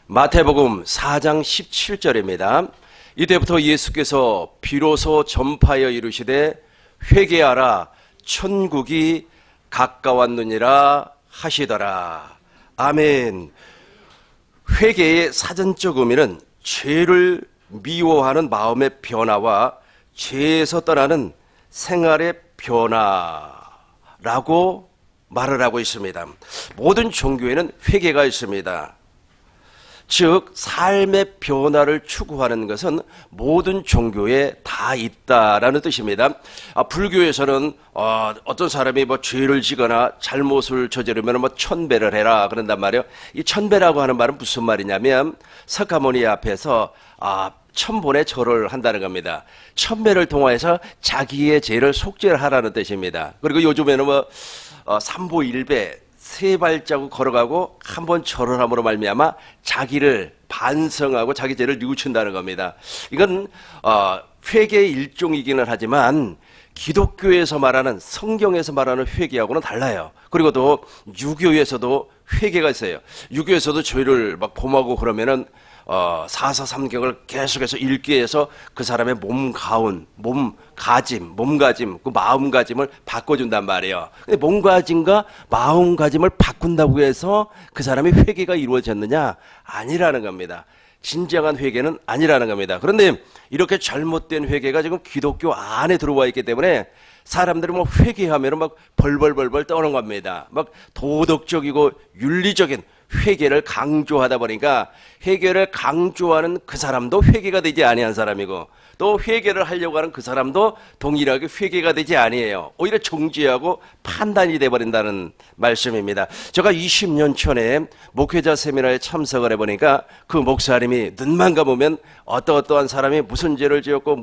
마태복음 4장 17절입니다. 이때부터 예수께서 비로소 전파하여 이르시되 회개하라 천국이 가까웠느니라 하시더라. 아멘. 회개의 사전적 의미는 죄를 미워하는 마음의 변화와 죄에서 떠나는 생활의 변화라고 말을 하고 있습니다. 모든 종교에는 회개가 있습니다. 즉 삶의 변화를 추구하는 것은 모든 종교에 다 있다라는 뜻입니다. 불교에서는 어떤 사람이 죄를 지거나 잘못을 저지르면 천배를 해라 그런단 말이에요. 이 천배라고 하는 말은 무슨 말이냐면 석가모니 앞에서 천번의 절을 한다는 겁니다. 천배를 통해서 자기의 죄를 속죄하라는 뜻입니다. 그리고 요즘에는 삼보일배 세 발자국 걸어가고 한 번 절을 함으로 말미암아 자기를 반성하고 자기 죄를 뉘우친다는 겁니다. 이건 회개의 일종이기는 하지만 기독교에서 말하는 성경에서 말하는 회개하고는 달라요. 그리고 또 유교에서도 회개가 있어요. 유교에서도 죄를 범하고 그러면은 사사삼경을 계속해서 읽게 해서 그 사람의 몸가짐, 그 마음가짐을 바꿔준단 말이에요. 근데 몸가짐과 마음가짐을 바꾼다고 해서 그 사람의 회개가 이루어졌느냐? 아니라는 겁니다. 진정한 회개는 아니라는 겁니다. 그런데 이렇게 잘못된 회개가 지금 기독교 안에 들어와 있기 때문에 사람들이 회개하면 벌벌 떠는 겁니다. 도덕적이고 윤리적인 회개를 강조하다 보니까 회개를 강조하는 그 사람도 회개가 되지 아니한 사람이고 또 회개를 하려고 하는 그 사람도 동일하게 회개가 되지 아니에요. 오히려 정죄하고 판단이 돼버린다는 말씀입니다. 제가 20년 전에 목회자 세미나에 참석을 해보니까 그 목사님이 눈만 감으면 어떠한 사람이 무슨 죄를 지었고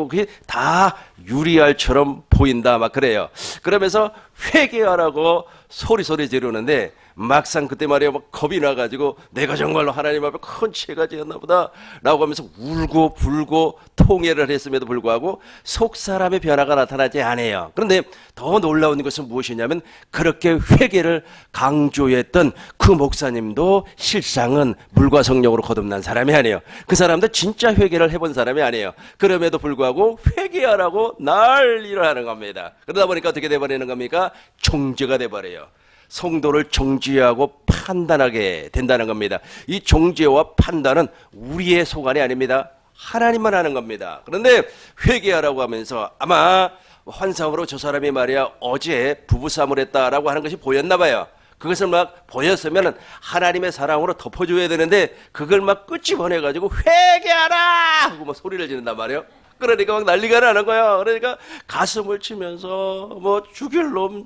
그게 다 유리알처럼 보인다 그래요. 그러면서 회개하라고 소리 지르는데 막상 그때 말이야 겁이 나가지고 내가 정말로 하나님 앞에 큰 죄가 지었나 보다 라고 하면서 울고 불고 통회를 했음에도 불구하고 속 사람의 변화가 나타나지 않아요. 그런데 더 놀라운 것은 무엇이냐면 그렇게 회개를 강조했던 그 목사님도 실상은 물과 성령으로 거듭난 사람이 아니에요. 그 사람도 진짜 회개를 해본 사람이 아니에요. 그럼에도 불구하고 회개하라고 난리를 하는 겁니다. 그러다 보니까 어떻게 돼버리는 겁니까? 정죄가 돼버려요. 성도를 정죄하고 판단하게 된다는 겁니다. 이 정죄와 판단은 우리의 소관이 아닙니다. 하나님만 하는 겁니다. 그런데 회개하라고 하면서 아마 환상으로 저 사람이 말이야 어제 부부싸움을 했다라고 하는 것이 보였나 봐요. 그것을 보였으면 하나님의 사랑으로 덮어줘야 되는데 그걸 끄집어내가지고 회개하라 하고 소리를 지른단 말이에요. 그러니까 난리가 나는 거야. 그러니까 가슴을 치면서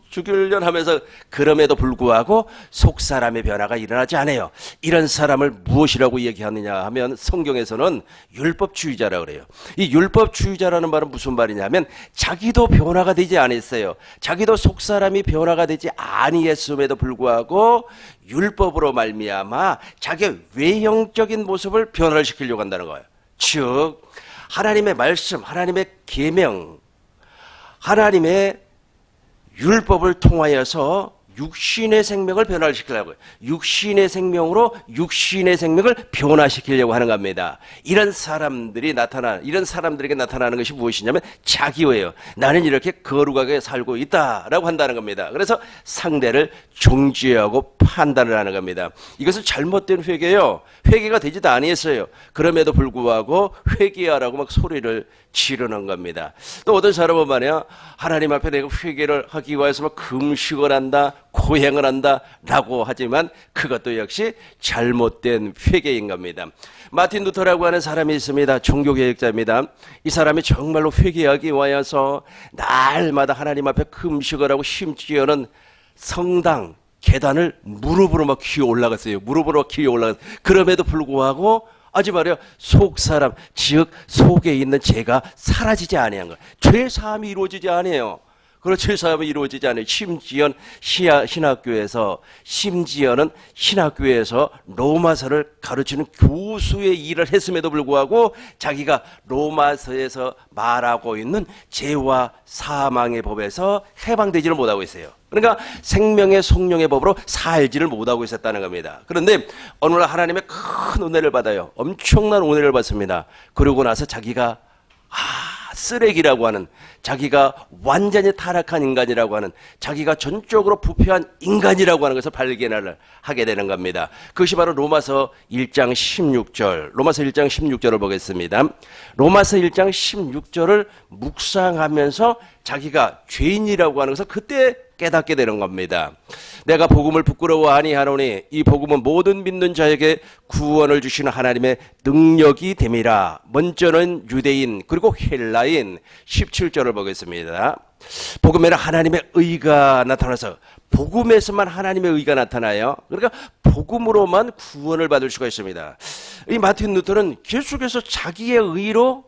죽일년 하면서 그럼에도 불구하고 속 사람의 변화가 일어나지 않아요. 이런 사람을 무엇이라고 얘기하느냐 하면 성경에서는 율법주의자라고 그래요. 이 율법주의자라는 말은 무슨 말이냐면 자기도 변화가 되지 않았어요. 자기도 속 사람이 변화가 되지 아니했음에도 불구하고 율법으로 말미암아 자기의 외형적인 모습을 변화를 시키려고 한다는 거예요. 즉 하나님의 말씀, 하나님의 계명, 하나님의 율법을 통하여서 육신의 생명을 변화시키려고 해요. 육신의 생명으로 육신의 생명을 변화시키려고 하는 겁니다. 이런 사람들에게 나타나는 것이 무엇이냐면 자기예요. 나는 이렇게 거룩하게 살고 있다라고 한다는 겁니다. 그래서 상대를 정죄하고 판단을 하는 겁니다. 이것은 잘못된 회개예요. 회개가 되지도 아니했어요. 그럼에도 불구하고 회개하라고 소리를 지르는 겁니다. 또 어떤 사람은 말이야 하나님 앞에 내가 회개를 하기 위해서 금식을 한다, 고행을 한다 라고 하지만 그것도 역시 잘못된 회개인 겁니다. 마틴 루터라고 하는 사람이 있습니다. 종교개혁자입니다. 이 사람이 정말로 회개하기 위해서 날마다 하나님 앞에 금식을 하고 심지어는 성당 계단을 무릎으로 기어 올라갔어요. 그럼에도 불구하고 아주 말이야 속 사람 즉 속에 있는 죄가 사라지지 아니한 거예요. 죄 사함이 이루어지지 아니에요. 그런 죄사함이 이루어지지 않아요. 심지어는 신학교에서 로마서를 가르치는 교수의 일을 했음에도 불구하고 자기가 로마서에서 말하고 있는 죄와 사망의 법에서 해방되지를 못하고 있어요. 그러니까 생명의 성령의 법으로 살지를 못하고 있었다는 겁니다. 그런데 어느 날 하나님의 큰 은혜를 받아요. 엄청난 은혜를 받습니다. 그러고 나서 자기가 쓰레기라고 하는, 자기가 완전히 타락한 인간이라고 하는, 자기가 전적으로 부패한 인간이라고 하는 것을 발견을 하게 되는 겁니다. 그것이 바로 로마서 1장 16절, 로마서 1장 16절을 보겠습니다. 로마서 1장 16절을 묵상하면서 자기가 죄인이라고 하는 것을 그때 깨닫게 되는 겁니다. 내가 복음을 부끄러워 아니하노니 이 복음은 모든 믿는 자에게 구원을 주시는 하나님의 능력이 됨이라. 먼저는 유대인 그리고 헬라인. 17절을 보겠습니다. 복음에는 하나님의 의가 나타나서, 복음에서만 하나님의 의가 나타나요. 그러니까 복음으로만 구원을 받을 수가 있습니다. 이 마틴 루터는 계속해서 자기의 의로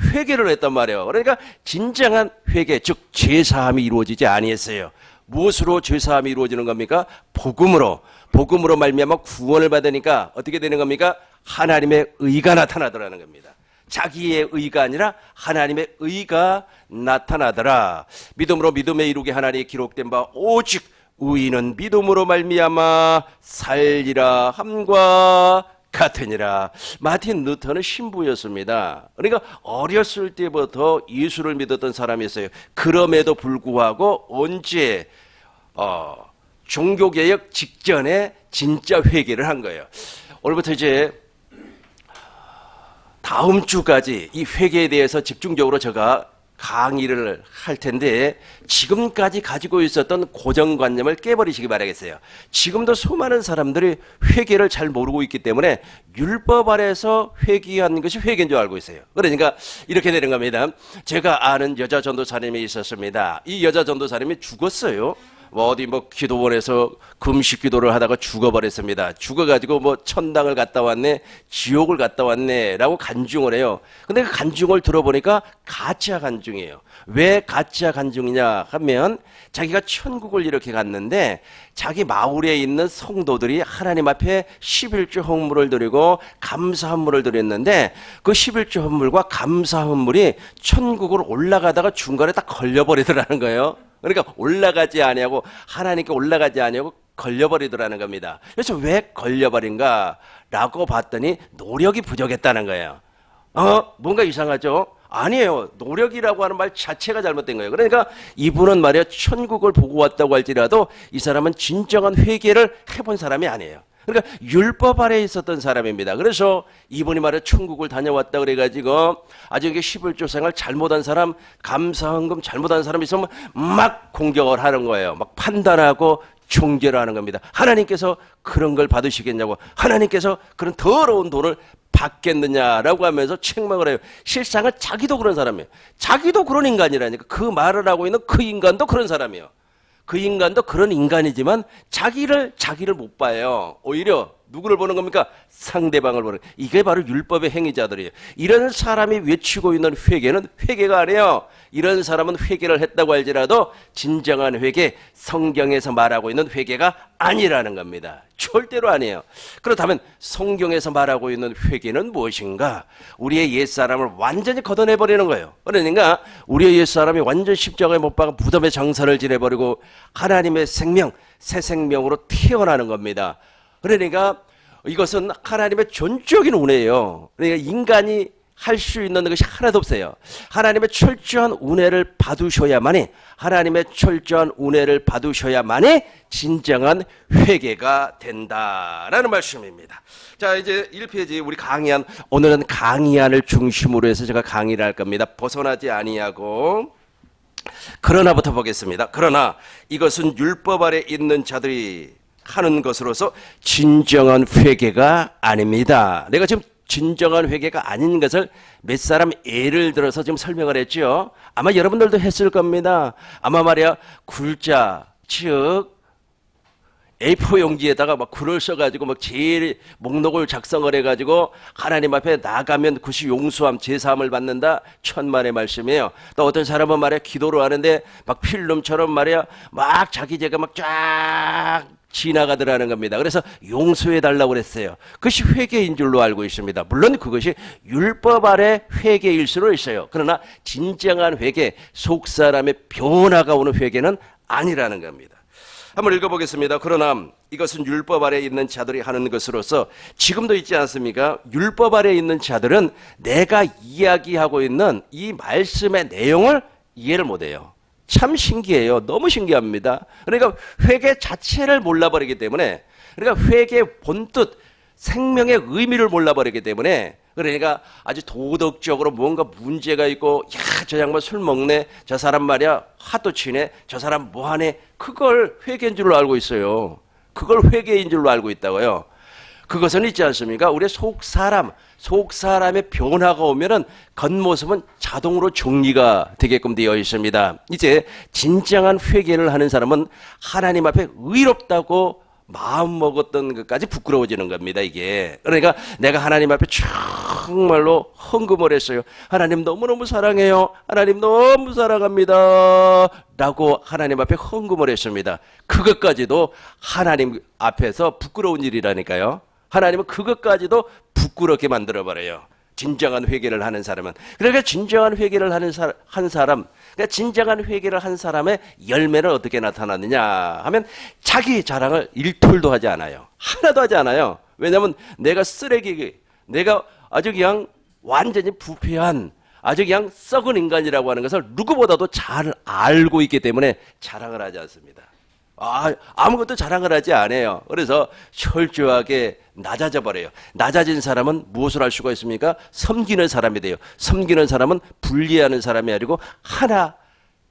회개를 했단 말이에요. 그러니까 진정한 회개, 즉 죄사함이 이루어지지 아니했어요. 무엇으로 죄사함이 이루어지는 겁니까? 복음으로 말미암아 구원을 받으니까 어떻게 되는 겁니까? 하나님의 의가 나타나더라는 겁니다. 자기의 의가 아니라 하나님의 의가 나타나더라. 믿음으로 믿음에 이루게 하나님이 기록된 바 오직 의인은 믿음으로 말미암아 살리라 함과 같으니라. 마틴 루터는 신부였습니다. 그러니까 어렸을 때부터 예수를 믿었던 사람이었어요. 그럼에도 불구하고 언제 종교개혁 직전에 진짜 회개를 한 거예요. 오늘부터 이제 다음 주까지 이 회개에 대해서 집중적으로 제가 강의를 할 텐데, 지금까지 가지고 있었던 고정관념을 깨버리시기 바라겠어요. 지금도 수많은 사람들이 회개를 잘 모르고 있기 때문에 율법 아래에서 회개한 것이 회개인 줄 알고 있어요. 그러니까 이렇게 되는 겁니다. 제가 아는 여자 전도사님이 있었습니다. 이 여자 전도사님이 죽었어요. 어디 기도원에서 금식 기도를 하다가 죽어버렸습니다. 죽어가지고 천당을 갔다 왔네, 지옥을 갔다 왔네 라고 간증을 해요. 근데 그 간증을 들어보니까 가짜 간증이에요. 왜 가짜 간증이냐 하면, 자기가 천국을 이렇게 갔는데 자기 마을에 있는 성도들이 하나님 앞에 11조 헌물을 드리고 감사 헌물을 드렸는데, 그 11조 헌물과 감사 헌물이 천국으로 올라가다가 중간에 딱 걸려버리더라는 거예요. 그러니까 올라가지 아니하고, 하나님께 올라가지 아니하고 걸려버리더라는 겁니다. 그래서 왜 걸려버린가 라고 봤더니 노력이 부족했다는 거예요. 뭔가 이상하죠? 아니에요. 노력이라고 하는 말 자체가 잘못된 거예요. 그러니까 이분은 말이야, 천국을 보고 왔다고 할지라도 이 사람은 진정한 회개를 해본 사람이 아니에요. 그러니까 율법 아래에 있었던 사람입니다. 그래서 이분이 말이야, 천국을 다녀왔다 그래가지고 아주 이게 11조 생활 잘못한 사람, 감사헌금 잘못한 사람이 있으면 막 공격을 하는 거예요. 막 판단하고 종결을 하는 겁니다. 하나님께서 그런 걸 받으시겠냐고, 하나님께서 그런 더러운 돈을 받겠느냐라고 하면서 책망을 해요. 실상은 자기도 그런 사람이에요. 자기도 그런 인간이라니까. 그 말을 하고 있는 그 인간도 그런 사람이에요. 그 인간도 그런 인간이지만 자기를 못 봐요. 오히려 누구를 보는 겁니까? 상대방을 보는. 이게 바로 율법의 행위자들이에요. 이런 사람이 외치고 있는 회개는 회개가 아니에요. 이런 사람은 회개를 했다고 할지라도 진정한 회개, 성경에서 말하고 있는 회개가 아니라는 겁니다. 절대로 아니에요. 그렇다면 성경에서 말하고 있는 회개는 무엇인가? 우리의 옛사람을 완전히 걷어내버리는 거예요. 그러니까 우리의 옛사람이 완전 십자가에 못 박아 무덤에 장사를 지내버리고 하나님의 생명, 새 생명으로 태어나는 겁니다. 그러니까 이것은 하나님의 전적인 은혜예요. 그러니까 인간이 할 수 있는 것이 하나도 없어요. 하나님의 철저한 은혜를 받으셔야만이, 하나님의 철저한 은혜를 받으셔야만이 진정한 회개가 된다라는 말씀입니다. 자, 이제 1페이지 우리 강의안, 오늘은 강의안을 중심으로 해서 제가 강의를 할 겁니다. 벗어나지 아니하고. 그러나부터 보겠습니다. 그러나 이것은 율법 아래 있는 자들이 하는 것으로서 진정한 회개가 아닙니다. 내가 지금 진정한 회개가 아닌 것을 몇 사람 예를 들어서 지금 설명을 했죠. 아마 여러분들도 했을 겁니다. 아마 말이야, 굴자, 즉 A4 용지에다가 막 글을 써가지고 막 제일 목록을 작성을 해가지고 하나님 앞에 나가면 그것이 용서함 제사함을 받는다. 천만의 말씀이에요. 또 어떤 사람은 말이야 기도를 하는데 막 필름처럼 말이야 막 자기 죄가 막 쫙 지나가더라는 겁니다. 그래서 용서해 달라고 그랬어요. 그것이 회개인 줄로 알고 있습니다. 물론 그것이 율법 아래 회개일 수는 있어요. 그러나 진정한 회개, 속 사람의 변화가 오는 회개는 아니라는 겁니다. 한번 읽어보겠습니다. 그러나 이것은 율법 아래 있는 자들이 하는 것으로서 지금도 있지 않습니까? 율법 아래 있는 자들은 내가 이야기하고 있는 이 말씀의 내용을 이해를 못해요. 참 신기해요. 너무 신기합니다. 그러니까 회개 자체를 몰라버리기 때문에, 그러니까 회개의 본뜻, 생명의 의미를 몰라버리기 때문에, 그러니까 아주 도덕적으로 뭔가 문제가 있고, 야, 저 양반 술 먹네, 저 사람 말이야 화도 치네, 저 사람 뭐하네, 그걸 회개인 줄로 알고 있어요. 그걸 회개인 줄로 알고 있다고요. 그것은 있지 않습니까? 우리의 속 사람의 변화가 오면은 겉모습은 자동으로 정리가 되게끔 되어 있습니다. 이제 진정한 회개를 하는 사람은 하나님 앞에 의롭다고 마음 먹었던 것까지 부끄러워지는 겁니다, 이게. 그러니까 내가 하나님 앞에 정말로 헌금을 했어요. 하나님 너무너무 사랑해요. 하나님 너무 사랑합니다. 라고 하나님 앞에 헌금을 했습니다. 그것까지도 하나님 앞에서 부끄러운 일이라니까요. 하나님은 그것까지도 부끄럽게 만들어버려요. 진정한 회개를 하는 사람은. 그러니까 진정한 회개를 한 사람, 그러니까 진정한 회개를 한 사람의 열매는 어떻게 나타나느냐 하면 자기 자랑을 일툴도 하지 않아요. 하나도 하지 않아요. 왜냐하면 내가 쓰레기, 내가 아주 그냥 완전히 부패한 아주 그냥 썩은 인간이라고 하는 것을 누구보다도 잘 알고 있기 때문에 자랑을 하지 않습니다. 아무것도 자랑을 하지 않아요. 그래서 철저하게 낮아져 버려요. 낮아진 사람은 무엇을 할 수가 있습니까? 섬기는 사람이 돼요. 섬기는 사람은 분리하는 사람이 아니고 하나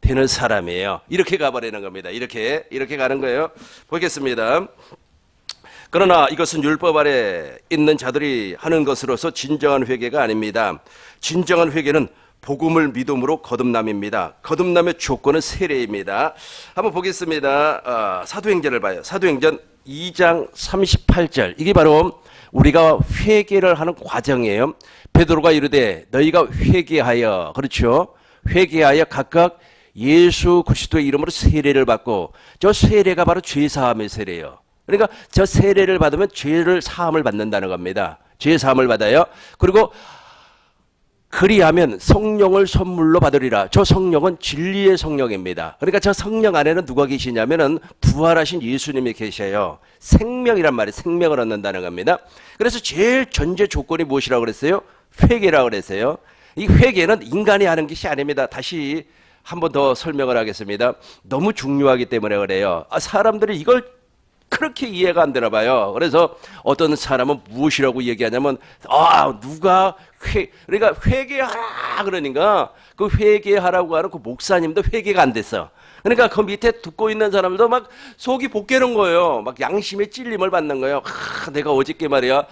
되는 사람이에요. 이렇게 가버리는 겁니다. 이렇게 가는 거예요. 보겠습니다. 그러나 이것은 율법 아래 있는 자들이 하는 것으로서 진정한 회개가 아닙니다. 진정한 회개는 복음을 믿음으로 거듭남입니다. 거듭남의 조건은 세례입니다. 한번 보겠습니다. 사도행전을 봐요. 사도행전 2장 38절. 이게 바로 우리가 회개를 하는 과정이에요. 베드로가 이르되 너희가 회개하여, 그렇죠? 회개하여 각각 예수 그리스도의 이름으로 세례를 받고, 저 세례가 바로 죄사함의 세례예요. 그러니까 저 세례를 받으면 죄를 사함을 받는다는 겁니다. 죄 사함을 받아요. 그리고 그리하면 성령을 선물로 받으리라. 저 성령은 진리의 성령입니다. 그러니까 저 성령 안에는 누가 계시냐면은 부활하신 예수님이 계셔요. 생명이란 말이 생명을 얻는다는 겁니다. 그래서 제일 전제 조건이 무엇이라고 그랬어요? 회개라고 그랬어요. 이 회개는 인간이 하는 것이 아닙니다. 다시 한 번 더 설명을 하겠습니다. 너무 중요하기 때문에 그래요. 사람들이 이걸 그렇게 이해가 안 되나 봐요. 그래서 어떤 사람은 무엇이라고 얘기하냐면, 누가 그러니까 회개하라 그러니까 그 회개하라고 하는 그 목사님도 회개가 안 됐어. 그러니까 그 밑에 듣고 있는 사람들도 막 속이 볶이는 거예요. 막 양심의 찔림을 받는 거예요. 내가 어저께 말이야,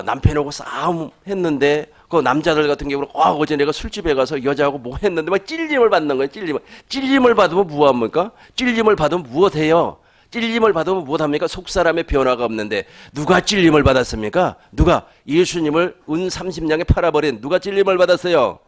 남편하고 싸움했는데, 그 남자들 같은 경우는 어제 내가 술집에 가서 여자하고 뭐 했는데 막 찔림을 받는 거예요. 찔림을 받으면 무엇합니까? 찔림을 받으면 무엇해요? 찔림을 받으면 무엇합니까? 속사람의 변화가 없는데 누가 찔림을 받았습니까? 누가? 예수님을 은 30냥에 팔아버린 누가 찔림을 받았어요?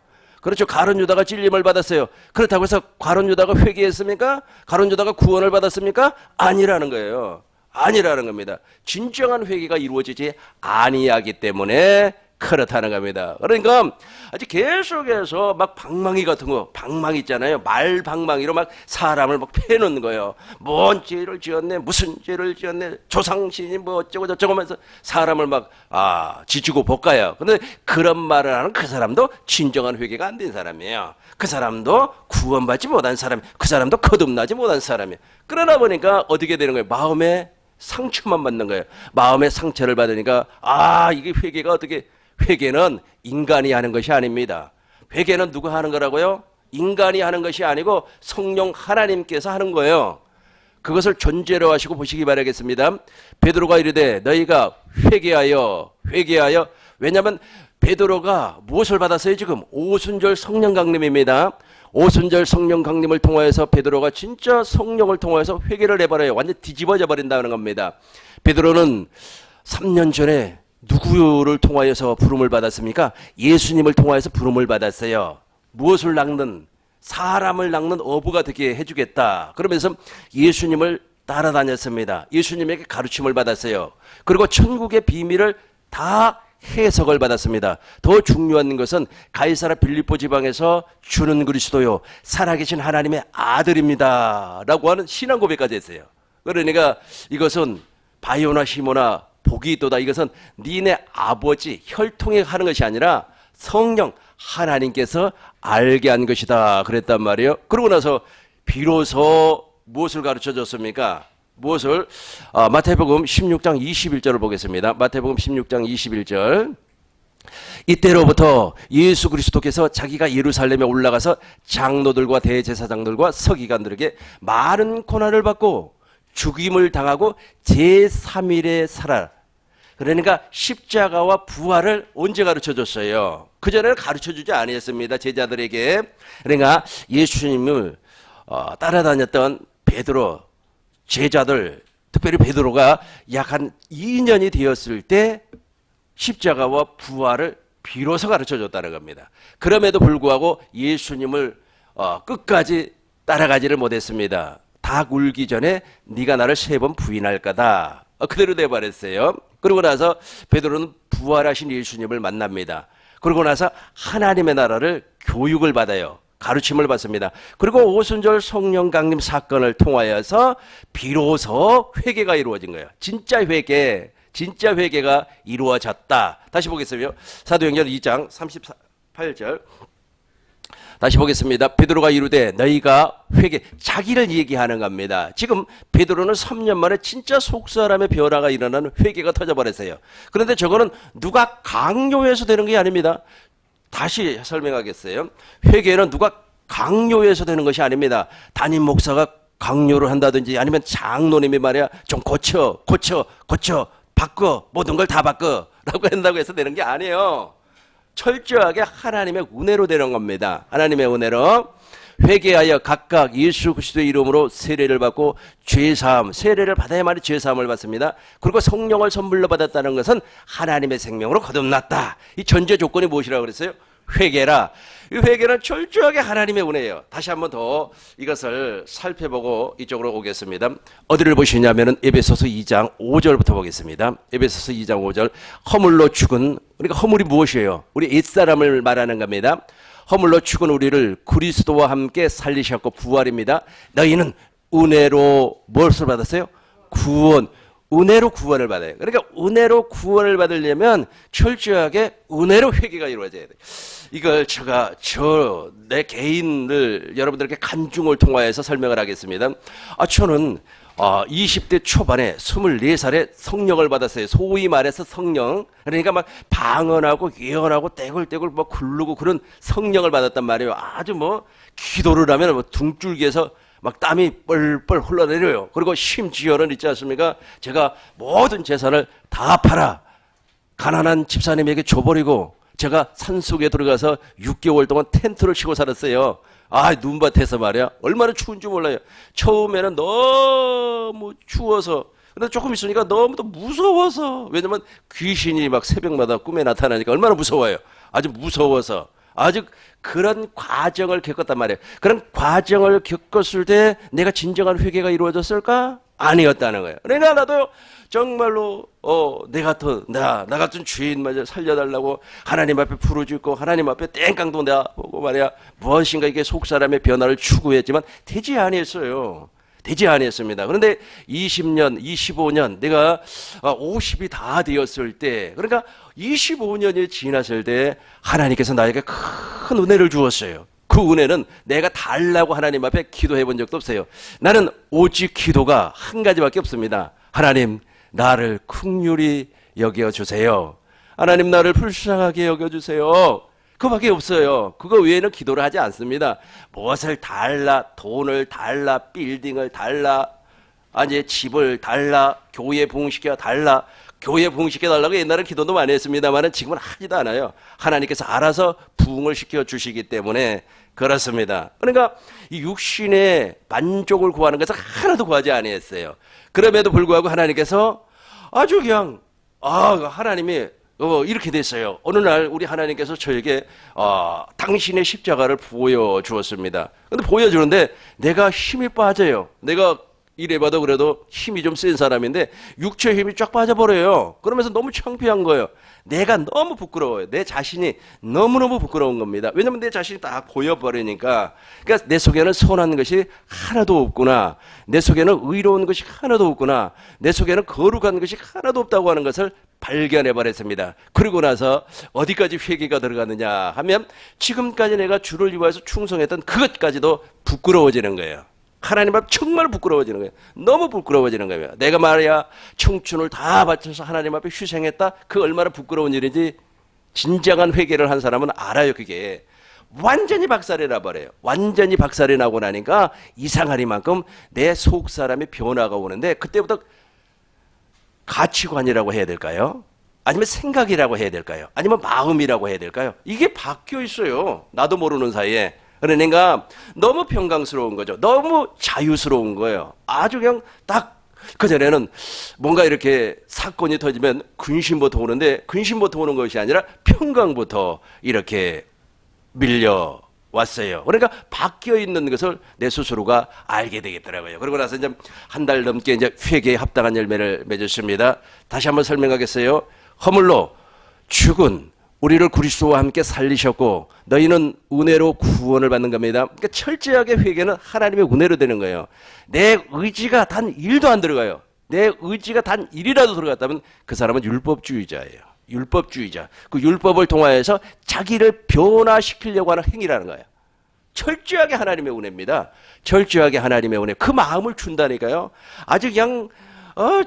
그렇죠. 가룟 유다가 찔림을 받았어요. 그렇다고 해서 가룟 유다가 회개했습니까? 가룟 유다가 구원을 받았습니까? 아니라는 거예요. 아니라는 겁니다. 진정한 회개가 이루어지지 아니하기 때문에 그렇다는 겁니다. 그러니까 아주 계속해서 막 방망이 같은 거, 방망이 있잖아요. 말 방망이로 막 사람을 막 패는 거예요. 뭔 죄를 지었네, 무슨 죄를 지었네, 조상신이 뭐 어쩌고 저쩌고 하면서 사람을 막 지지고 볶아요. 근데 그런 말을 하는 그 사람도 진정한 회개가 안 된 사람이에요. 그 사람도 구원받지 못한 사람, 그 사람도 거듭나지 못한 사람이에요. 그러나 보니까 어떻게 되는 거예요? 마음에 상처만 받는 거예요. 마음의 상처를 받으니까 이게 회개가 어떻게, 회개는 인간이 하는 것이 아닙니다. 회개는 누가 하는 거라고요? 인간이 하는 것이 아니고 성령 하나님께서 하는 거예요. 그것을 전제로 하시고 보시기 바라겠습니다. 베드로가 이르되 너희가 회개하여. 왜냐하면 베드로가 무엇을 받았어요? 지금 오순절 성령 강림입니다. 오순절 성령 강림을 통하여서 베드로가 진짜 성령을 통하여서 회개를 해버려요. 완전 뒤집어져 버린다는 겁니다. 베드로는 3년 전에 누구를 통하여서 부름을 받았습니까? 예수님을 통하여서 부름을 받았어요. 무엇을 낚는, 사람을 낚는 어부가 되게 해주겠다. 그러면서 예수님을 따라다녔습니다. 예수님에게 가르침을 받았어요. 그리고 천국의 비밀을 다 해석을 받았습니다. 더 중요한 것은 가이사라 빌립보 지방에서 주는 그리스도요 살아계신 하나님의 아들입니다 라고 하는 신앙 고백까지 했어요. 그러니까 이것은 바요나 시모나 복이 있도다. 이것은 니네 아버지 혈통에 하는 것이 아니라 성령 하나님께서 알게 한 것이다 그랬단 말이에요. 그러고 나서 비로소 무엇을 가르쳐 줬습니까? 무엇을? 마태복음 16장 21절을 보겠습니다. 마태복음 16장 21절. 이때로부터 예수 그리스도께서 자기가 예루살렘에 올라가서 장로들과 대제사장들과 서기관들에게 많은 고난을 받고 죽임을 당하고 제3일에 살아. 그러니까 십자가와 부활을 언제 가르쳐줬어요? 그전에는 가르쳐주지 아니었습니다. 제자들에게. 그러니까 예수님을 따라다녔던 베드로 제자들, 특별히 베드로가 약 한 2년이 되었을 때 십자가와 부활을 비로소 가르쳐줬다는 겁니다. 그럼에도 불구하고 예수님을 끝까지 따라가지를 못했습니다. 닭 울기 전에 네가 나를 3번 부인할 거다. 그대로 돼버렸어요. 그러고 나서 베드로는 부활하신 예수님을 만납니다. 그러고 나서 하나님의 나라를 교육을 받아요. 가르침을 받습니다. 그리고 오순절 성령 강림 사건을 통하여서 비로소 회개가 이루어진 거예요. 진짜 회개가 이루어졌다. 다시 보겠습니다. 사도행전 2장 38절. 다시 보겠습니다. 베드로가 이르되 너희가 회개, 자기를 얘기하는 겁니다. 지금 베드로는 3년 만에 진짜 속사람의 변화가 일어나는 회개가 터져버렸어요. 그런데 저거는 누가 강요해서 되는 게 아닙니다. 다시 설명하겠어요. 회개는 누가 강요해서 되는 것이 아닙니다. 담임 목사가 강요를 한다든지 아니면 장로님이 말이야 좀 고쳐 바꿔 모든 걸 다 바꿔 라고 한다고 해서 되는 게 아니에요. 철저하게 하나님의 은혜로 되는 겁니다. 하나님의 은혜로 회개하여 각각 예수 그리스도의 이름으로 세례를 받고 죄사함, 세례를 받아야만이 죄사함을 받습니다. 그리고 성령을 선물로 받았다는 것은 하나님의 생명으로 거듭났다. 이 전제 조건이 무엇이라고 그랬어요? 회개라. 이 회개는 철저하게 하나님의 은혜예요. 다시 한번 더 이것을 살펴보고 이쪽으로 오겠습니다. 어디를 보시냐면은 에베소서 2장 5절부터 보겠습니다. 에베소서 2장 5절. 허물로 죽은, 그러니까 허물이 무엇이에요? 우리 옛사람을 말하는 겁니다. 허물로 죽은 우리를 그리스도와 함께 살리셨고 부활입니다. 너희는 은혜로 무엇을 받았어요? 구원. 은혜로 구원을 받아요. 그러니까 은혜로 구원을 받으려면 철저하게 은혜로 회개가 이루어져야 돼요. 이걸 내 개인을 여러분들께 간증을 통하여서 설명을 하겠습니다. 저는 20대 초반에 24살에 성령을 받았어요. 소위 말해서 성령. 그러니까 막 방언하고 예언하고 떼굴떼굴 막 굴르고 그런 성령을 받았단 말이에요. 아주 기도를 하면 등줄기에서 막 땀이 뻘뻘 흘러내려요. 그리고 심지어는 있지 않습니까? 제가 모든 재산을 다 팔아 가난한 집사님에게 줘버리고 제가 산속에 들어가서 6개월 동안 텐트를 치고 살았어요. 눈밭에서 말이야. 얼마나 추운지 몰라요. 처음에는 너무 추워서, 근데 조금 있으니까 너무도 무서워서, 왜냐면 귀신이 막 새벽마다 꿈에 나타나니까 얼마나 무서워요. 아주 무서워서. 아주 그런 과정을 겪었단 말이에요. 그런 과정을 겪었을 때 내가 진정한 회개가 이루어졌을까? 아니었다는 거예요. 그러니까 나도 정말로 나 같은 주인마저 살려달라고 하나님 앞에 부르짖고 하나님 앞에 땡깡도 내보고 말이야 무엇인가 이게 속사람의 변화를 추구했지만 되지 아니했어요. 되지 아니했습니다. 그런데 20년, 25년 내가 50이 다 되었을 때, 그러니까 25년이 지났을 때 하나님께서 나에게 큰 은혜를 주었어요. 그 은혜는 내가 달라고 하나님 앞에 기도해 본 적도 없어요. 나는 오직 기도가 한 가지밖에 없습니다. 하나님 나를 긍휼히 여겨주세요. 하나님 나를 불쌍하게 여겨주세요. 그거밖에 없어요. 그거 외에는 기도를 하지 않습니다. 무엇을 달라, 돈을 달라, 빌딩을 달라, 집을 달라, 교회 부흥시켜 달라. 교회 부흥시켜 달라고 옛날에 기도도 많이 했습니다만 지금은 하지도 않아요. 하나님께서 알아서 부응을 시켜 주시기 때문에 그렇습니다. 그러니까 이 육신의 만족을 구하는 것을 하나도 구하지 아니했어요. 그럼에도 불구하고 하나님께서 아주 그냥 하나님이 이렇게 됐어요. 어느 날 우리 하나님께서 저에게 당신의 십자가를 보여주었습니다. 근데 보여주는데 내가 힘이 빠져요. 내가 이래봐도 그래도 힘이 좀 센 사람인데 육체의 힘이 쫙 빠져버려요. 그러면서 너무 창피한 거예요. 내가 너무 부끄러워요. 내 자신이 너무너무 부끄러운 겁니다. 왜냐면 내 자신이 딱 보여버리니까. 그러니까 내 속에는 선한 것이 하나도 없구나. 내 속에는 의로운 것이 하나도 없구나. 내 속에는 거룩한 것이 하나도 없다고 하는 것을 발견해 버렸습니다. 그러고 나서 어디까지 회개가 들어가느냐 하면 지금까지 내가 주를 위하여서 충성했던 그것까지도 부끄러워지는 거예요. 하나님 앞 정말 부끄러워지는 거예요. 너무 부끄러워지는 거예요. 내가 말이야 청춘을 다 바쳐서 하나님 앞에 희생했다. 그 얼마나 부끄러운 일인지 진정한 회개를 한 사람은 알아요. 그게 완전히 박살이 나버려요. 완전히 박살이 나고 나니까 이상하리만큼 내 속 사람의 변화가 오는데 그때부터 가치관이라고 해야 될까요? 아니면 생각이라고 해야 될까요? 아니면 마음이라고 해야 될까요? 이게 바뀌어 있어요. 나도 모르는 사이에. 그러니까 너무 평강스러운 거죠. 너무 자유스러운 거예요. 아주 그냥 딱 그전에는 뭔가 이렇게 사건이 터지면 근심부터 오는데 근심부터 오는 것이 아니라 평강부터 이렇게 밀려왔어요. 그러니까 바뀌어 있는 것을 내 스스로가 알게 되겠더라고요. 그러고 나서 이제 한 달 넘게 이제 회개에 합당한 열매를 맺었습니다. 다시 한번 설명하겠어요. 허물로 죽은 우리를 그리스도와 함께 살리셨고 너희는 은혜로 구원을 받는 겁니다. 그러니까 철저하게 회개는 하나님의 은혜로 되는 거예요. 내 의지가 단 1도 안 들어가요. 내 의지가 단 1이라도 들어갔다면 그 사람은 율법주의자예요. 율법주의자. 그 율법을 통하여서 자기를 변화시키려고 하는 행위라는 거예요. 철저하게 하나님의 은혜입니다. 철저하게 하나님의 은혜. 그 마음을 준다니까요. 아주 그냥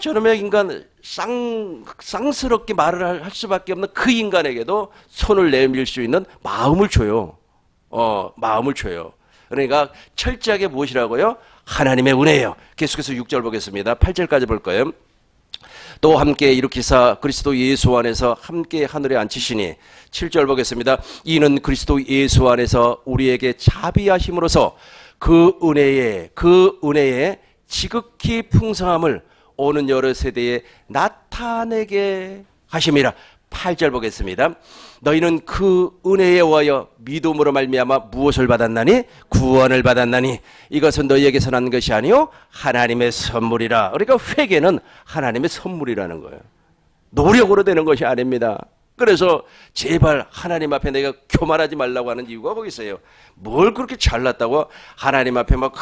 저놈의 인간 쌍스럽게 말을 할 수밖에 없는 그 인간에게도 손을 내밀 수 있는 마음을 줘요. 마음을 줘요. 그러니까 철저하게 무엇이라고요? 하나님의 은혜예요. 계속해서 6절 보겠습니다. 8절까지 볼 거예요. 또 함께 일으키사 그리스도 예수 안에서 함께 하늘에 앉히시니 7절 보겠습니다. 이는 그리스도 예수 안에서 우리에게 자비하심으로써 그 은혜의 지극히 풍성함을 오는 여러 세대에 나타내게 하심이라. 8절 보겠습니다. 너희는 그 은혜에 의하여 믿음으로 말미암아 무엇을 받았나니? 구원을 받았나니 이것은 너희에게서 난 것이 아니요 하나님의 선물이라. 그러니까 회개는 하나님의 선물이라는 거예요. 노력으로 되는 것이 아닙니다. 그래서 제발 하나님 앞에 내가 교만하지 말라고 하는 이유가 거기 있어요. 뭘 그렇게 잘났다고 하나님 앞에 막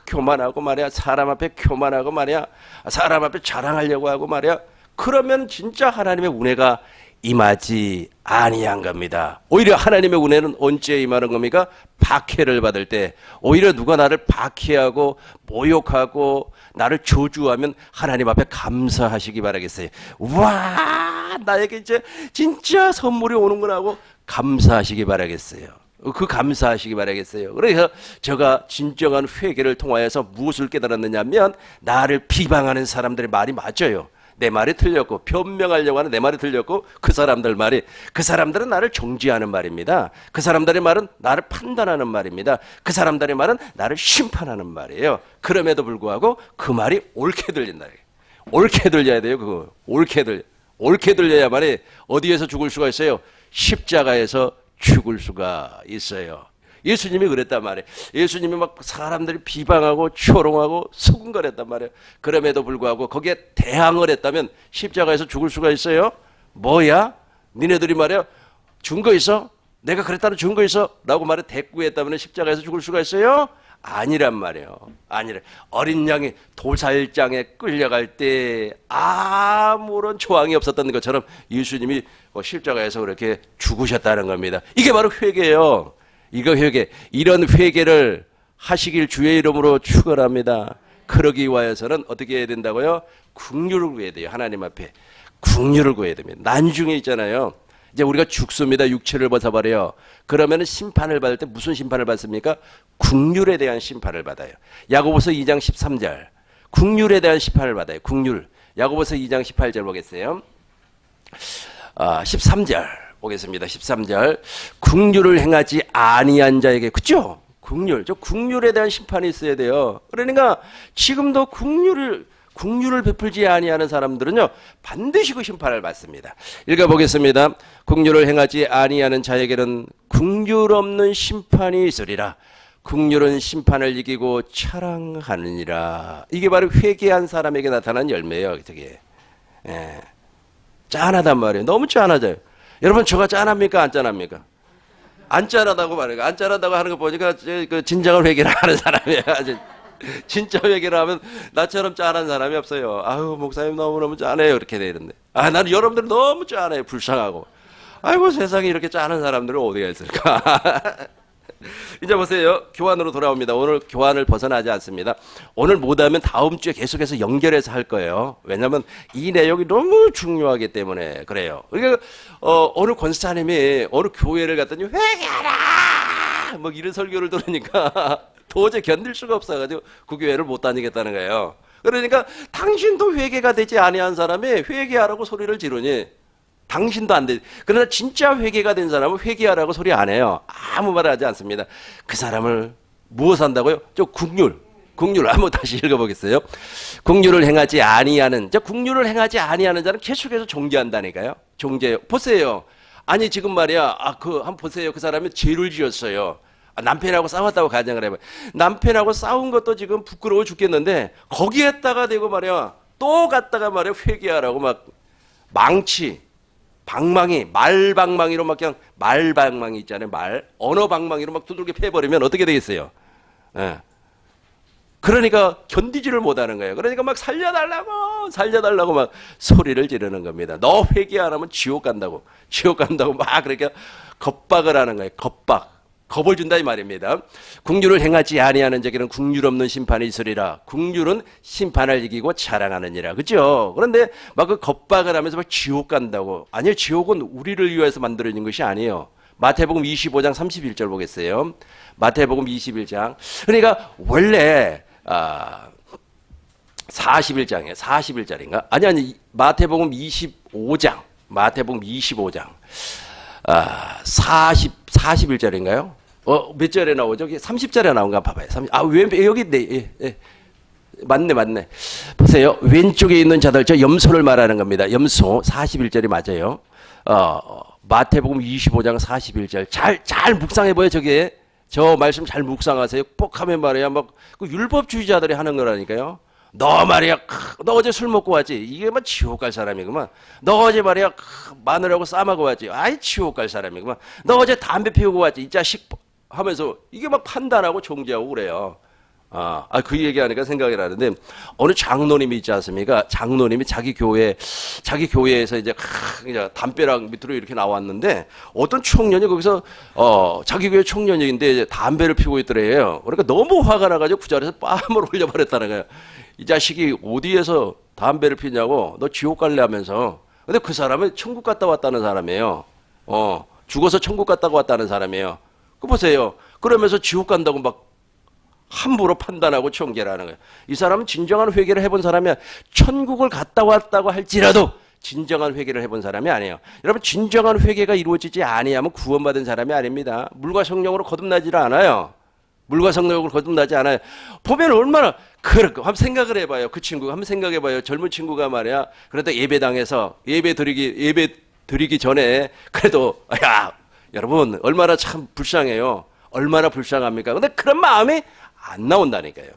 교만하고 말이야. 사람 앞에 교만하고 말이야. 사람 앞에 자랑하려고 하고 말이야. 그러면 진짜 하나님의 은혜가 임하지 아니한 겁니다. 오히려 하나님의 은혜는 언제 임하는 겁니까? 박해를 받을 때. 오히려 누가 나를 박해하고 모욕하고 나를 저주하면 하나님 앞에 감사하시기 바라겠어요. 와, 나에게 이제 진짜 선물이 오는구나 하고 감사하시기 바라겠어요. 그 감사하시기 바라겠어요. 그래서 제가 진정한 회개를 통하여서 무엇을 깨달았느냐 하면 나를 비방하는 사람들의 말이 맞아요. 내 말이 틀렸고 변명하려고 하는 내 말이 틀렸고 그 사람들 말이 그 사람들은 나를 정죄하는 말입니다. 그 사람들의 말은 나를 판단하는 말입니다. 그 사람들의 말은 나를 심판하는 말이에요. 그럼에도 불구하고 그 말이 옳게 들린다. 옳게 들려야 돼요. 그거 옳게 들려야만이 어디에서 죽을 수가 있어요? 십자가에서 죽을 수가 있어요. 예수님이 그랬단 말이에요. 예수님이 막 사람들이 비방하고 조롱하고 수군거렸단 말이에요. 그럼에도 불구하고 거기에 대항을 했다면 십자가에서 죽을 수가 있어요? 뭐야? 니네들이 말이야 증거 있어? 내가 그랬다는 증거 있어? 라고 말해 대꾸했다면 십자가에서 죽을 수가 있어요? 아니란 말이에요. 아니래. 어린 양이 도살장에 끌려갈 때 아무런 조항이 없었던 것처럼 예수님이 십자가에서 그렇게 죽으셨다는 겁니다. 이게 바로 회개예요. 이거 회개. 이런 회개를 하시길 주의 이름으로 축원합니다. 그러기 위하여서는 어떻게 해야 된다고요? 긍휼을 구해야 돼요. 하나님 앞에 긍휼을 구해야 됩니다. 난중에 있잖아요. 이제 우리가 죽습니다. 육체를 벗어버려요. 그러면 심판을 받을 때 무슨 심판을 받습니까? 긍휼에 대한 심판을 받아요. 야고보서 2장 13절. 긍휼에 대한 심판을 받아요. 긍휼. 야고보서 2장 18절 보겠어요. 13절 보겠습니다. 13절. 긍휼을 행하지 아니한 자에게, 그죠? 긍휼. 저 긍휼에 대한 심판이 있어야 돼요. 그러니까 지금도 긍휼을 베풀지 아니하는 사람들은요, 반드시 그 심판을 받습니다. 읽어보겠습니다. 긍휼을 행하지 아니하는 자에게는 긍휼 없는 심판이 있으리라. 긍휼은 심판을 이기고 차랑하느니라. 이게 바로 회개한 사람에게 나타난 열매예요. 되게 짠하단 말이에요. 너무 짠하죠. 여러분, 저가 짠합니까? 안 짠합니까? 안 짠하다고 말해요. 안 짠하다고 하는 거 보니까 그 진정한 회개를 하는 사람이에요. 진짜 회개를 하면 나처럼 짠한 사람이 없어요. 아유, 목사님 너무너무 짠해요. 이렇게 돼 있는데. 아, 나는 여러분들 너무 짠해요. 불쌍하고. 아이고, 세상에 이렇게 짠한 사람들은 어디가 있을까? 이제 보세요. 교환으로 돌아옵니다. 오늘 교환을 벗어나지 않습니다. 오늘 못하면 다음 주에 계속해서 연결해서 할 거예요. 왜냐하면 이 내용이 너무 중요하기 때문에 그래요. 그러니까 어느 권사님이 어느 교회를 갔더니 회개하라! 뭐 이런 설교를 들으니까 도저히 견딜 수가 없어가지고 그 교회를 못 다니겠다는 거예요. 그러니까 당신도 회개가 되지 아니한 사람이 회개하라고 소리를 지르니 당신도 안 돼. 그러나 진짜 회개가 된 사람은 회개하라고 소리 안 해요. 아무 말 하지 않습니다. 그 사람을 무엇 한다고요? 저 긍휼 한번 다시 읽어보겠어요. 긍휼을 행하지 아니하는, 저 긍휼을 행하지 아니하는 자는 계속해서 종죄한다니까요. 종죄. 보세요. 아니 지금 말이야. 한번 보세요. 그 사람이 죄를 지었어요. 남편하고 싸웠다고 가정을 해봐요. 남편하고 싸운 것도 지금 부끄러워 죽겠는데 거기에다가 대고 말이야. 또 갔다가 말이야. 회개하라고 막 망치. 말방망이로 막 그냥 말방망이 있잖아요. 언어 방망이로 막 두들겨 패버리면 어떻게 되겠어요? 예. 그러니까 견디지를 못하는 거예요. 그러니까 막 살려달라고 막 소리를 지르는 겁니다. 너 회개 안 하면 지옥 간다고 막 그렇게 겁박을 하는 거예요. 겁을 준다 이 말입니다. 긍휼을 행하지 아니하는 자에게는 긍휼 없는 심판이 있으리라. 긍휼은 심판을 이기고 자랑하느니라. 그죠? 그런데 막 그 겁박을 하면서 막 지옥 간다고. 아니요, 지옥은 우리를 위해서 만들어진 것이 아니에요. 마태복음 25장 31절 보겠어요. 마태복음 21장. 그러니까 원래 41장이에요. 41절인가? 아니 마태복음 25장. 41절인가요? 몇 절에 나오죠? 30절에 나온가 봐봐요. 여기 있네. 예. 맞네. 보세요. 왼쪽에 있는 자들, 저 염소를 말하는 겁니다. 염소 41절이 맞아요. 마태복음 25장 41절. 잘 묵상해봐요, 저게. 저 말씀 잘 묵상하세요. 뻑하면 말이야, 막, 그 율법주의자들이 하는 거라니까요. 너 말이야, 너 어제 술 먹고 왔지? 이게 막 지옥 갈 사람이구만. 너 어제 말이야, 마늘하고 싸먹고 왔지? 아이, 지옥 갈 사람이구만. 너 어제 담배 피우고 왔지? 이 자식 하면서 이게 막 판단하고 종지하고 그래요. 그 얘기하니까 생각이 나는데 어느 장로님이 있지 않습니까? 장로님이 자기 교회에서 이제 담벼락 밑으로 이렇게 나왔는데 어떤 청년이 거기서 자기 교회 청년인데 이제 담배를 피우고 있더래요. 그러니까 너무 화가 나가지고 그 자리에서 뺨을 올려버렸다는 거예요. 이 자식이 어디에서 담배를 피냐고, 너 지옥 갈래 하면서. 근데 그 사람은 천국 갔다 왔다는 사람이에요. 죽어서 천국 갔다 왔다는 사람이에요. 그 보세요. 그러면서 지옥 간다고 막 함부로 판단하고 총계라는 거예요. 이 사람은 진정한 회개를 해본 사람이야. 천국을 갔다 왔다고 할지라도 진정한 회개를 해본 사람이 아니에요. 여러분, 진정한 회개가 이루어지지 아니하면 구원받은 사람이 아닙니다. 물과 성령으로 거듭나지를 않아요. 물과 성령으로 거듭나지 않아요. 보면 얼마나 그럴까. 한번 생각을 해봐요. 그 친구가 한번 생각해봐요. 젊은 친구가 말이야. 그래도 예배당에서 예배 드리기 전에 그래도 여러분 얼마나 참 불쌍해요. 얼마나 불쌍합니까? 근데 그런 마음이 안 나온다니까요.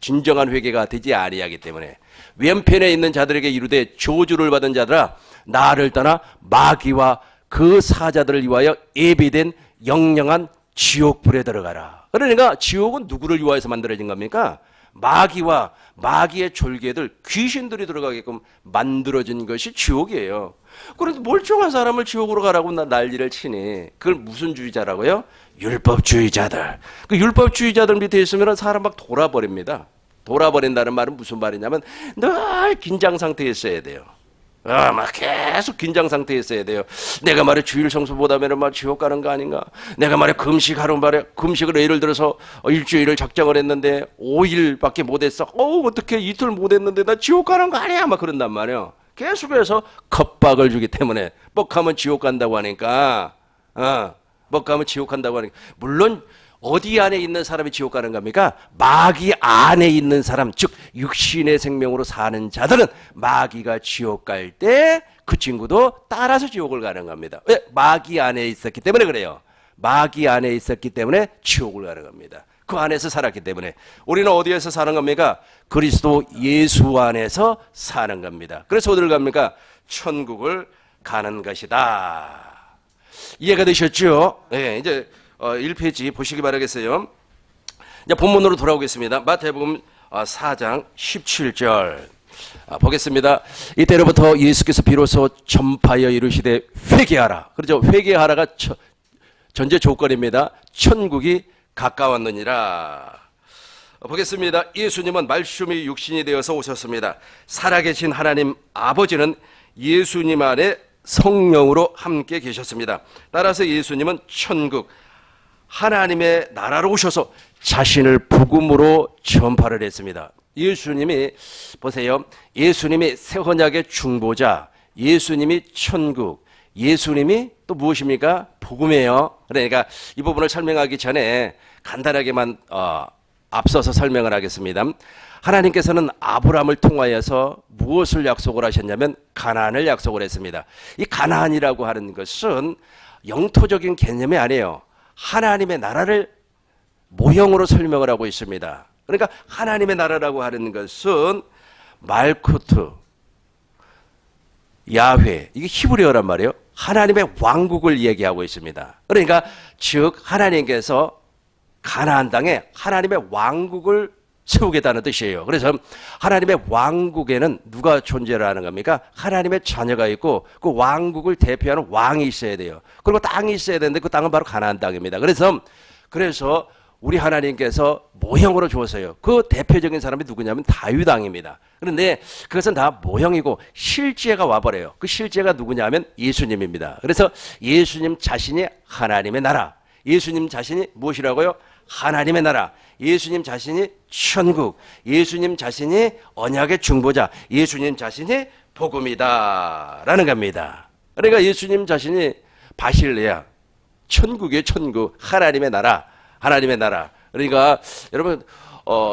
진정한 회개가 되지 아니하기 때문에. 왼편에 있는 자들에게 이르되 저주를 받은 자들아, 나를 떠나 마귀와 그 사자들을 위하여 예비된 영영한 지옥불에 들어가라. 그러니까 지옥은 누구를 위하여서 만들어진 겁니까? 마귀와 마귀의 졸개들, 귀신들이 들어가게끔 만들어진 것이 지옥이에요. 그런데 멀쩡한 사람을 지옥으로 가라고 난리를 치니 그걸 무슨 주의자라고요? 율법주의자들. 그 율법주의자들 밑에 있으면 사람 막 돌아버립니다. 돌아버린다는 말은 무슨 말이냐면 늘 긴장 상태에 있어야 돼요. 막 계속 긴장 상태에 있어야 돼요. 내가 말해 주일 성수보다면 말 지옥 가는 거 아닌가? 내가 말해 금식하는 말에 금식을 예를 들어서 일주일을 작정을 했는데 5일밖에 못했어. 어떻게 이틀 못했는데 나 지옥 가는 거 아니야? 막 그런단 말이에요. 계속해서 겁박을 주기 때문에 뻑하면 지옥 간다고 하니까 뻑하면 지옥 간다고 하니까 물론 어디 안에 있는 사람이 지옥 가는 겁니까? 마귀 안에 있는 사람, 즉 육신의 생명으로 사는 자들은 마귀가 지옥 갈 때 그 친구도 따라서 지옥을 가는 겁니다. 왜? 마귀 안에 있었기 때문에 그래요. 마귀 안에 있었기 때문에 지옥을 가는 겁니다. 그 안에서 살았기 때문에. 우리는 어디에서 사는 겁니까? 그리스도 예수 안에서 사는 겁니다. 그래서 어디를 갑니까? 천국을 가는 것이다. 이해가 되셨죠? 네, 이제 1페이지 보시기 바라겠어요. 이제 본문으로 돌아오겠습니다. 마태복음 4장 17절 보겠습니다. 이때로부터 예수께서 비로소 전파하여 이르시되 회개하라. 그렇죠? 회개하라가 전제 조건입니다. 천국이 가까웠느니라. 보겠습니다. 예수님은 말씀이 육신이 되어서 오셨습니다. 살아계신 하나님 아버지는 예수님 안에 성령으로 함께 계셨습니다. 따라서 예수님은 천국 하나님의 나라로 오셔서 자신을 복음으로 전파를 했습니다. 예수님이 보세요. 예수님이 새 언약의 중보자, 예수님이 천국, 예수님이 또 무엇입니까? 복음이에요. 그러니까 이 부분을 설명하기 전에 간단하게만 앞서서 설명을 하겠습니다. 하나님께서는 아브라함을 통하여서 무엇을 약속을 하셨냐면 가나안을 약속을 했습니다. 이 가나안이라고 하는 것은 영토적인 개념이 아니에요. 하나님의 나라를 모형으로 설명을 하고 있습니다. 그러니까 하나님의 나라라고 하는 것은 말쿠트, 야훼, 이게 히브리어란 말이에요. 하나님의 왕국을 얘기하고 있습니다. 그러니까 즉 하나님께서 가나안 땅에 하나님의 왕국을 세우겠다는 뜻이에요. 그래서 하나님의 왕국에는 누가 존재를 하는 겁니까? 하나님의 자녀가 있고 그 왕국을 대표하는 왕이 있어야 돼요. 그리고 땅이 있어야 되는데 그 땅은 바로 가나안 땅입니다. 그래서 우리 하나님께서 모형으로 주었어요. 그 대표적인 사람이 누구냐면 다윗 왕입니다. 그런데 그것은 다 모형이고 실제가 와버려요. 그 실제가 누구냐면 예수님입니다. 그래서 예수님 자신이 하나님의 나라, 예수님 자신이 무엇이라고요? 하나님의 나라, 예수님 자신이 천국, 예수님 자신이 언약의 중보자, 예수님 자신이 복음이다라는 겁니다. 그러니까 예수님 자신이 바실레아, 천국의 천국, 하나님의 나라, 하나님의 나라. 그러니까 여러분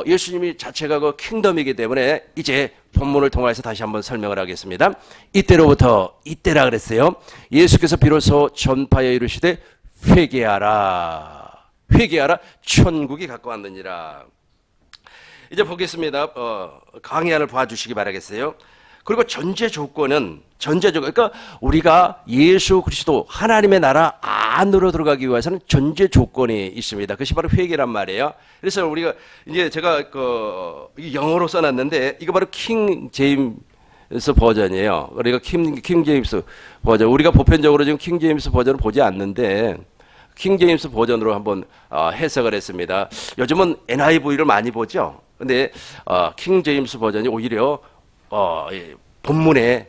예수님이 자체가 그 킹덤이기 때문에 이제 본문을 통해서 다시 한번 설명을 하겠습니다. 이때로부터, 이때라 그랬어요. 예수께서 비로소 전파에 이르시되 회개하라. 회개하라. 천국이 가까웠느니라. 이제 보겠습니다. 강의안을 봐주시기 바라겠어요. 그리고 전제 조건은 그러니까 우리가 예수 그리스도 하나님의 나라 안으로 들어가기 위해서는 전제 조건이 있습니다. 그것이 바로 회개란 말이에요. 그래서 우리가 이제 제가 영어로 써놨는데 이거 바로 킹 제임스 버전이에요. 그러니까 킹 제임스 버전. 우리가 보편적으로 지금 킹 제임스 버전을 보지 않는데 킹 제임스 버전으로 한번 해석을 했습니다. 요즘은 NIV를 많이 보죠. 근데 킹 제임스 버전이 오히려 본문에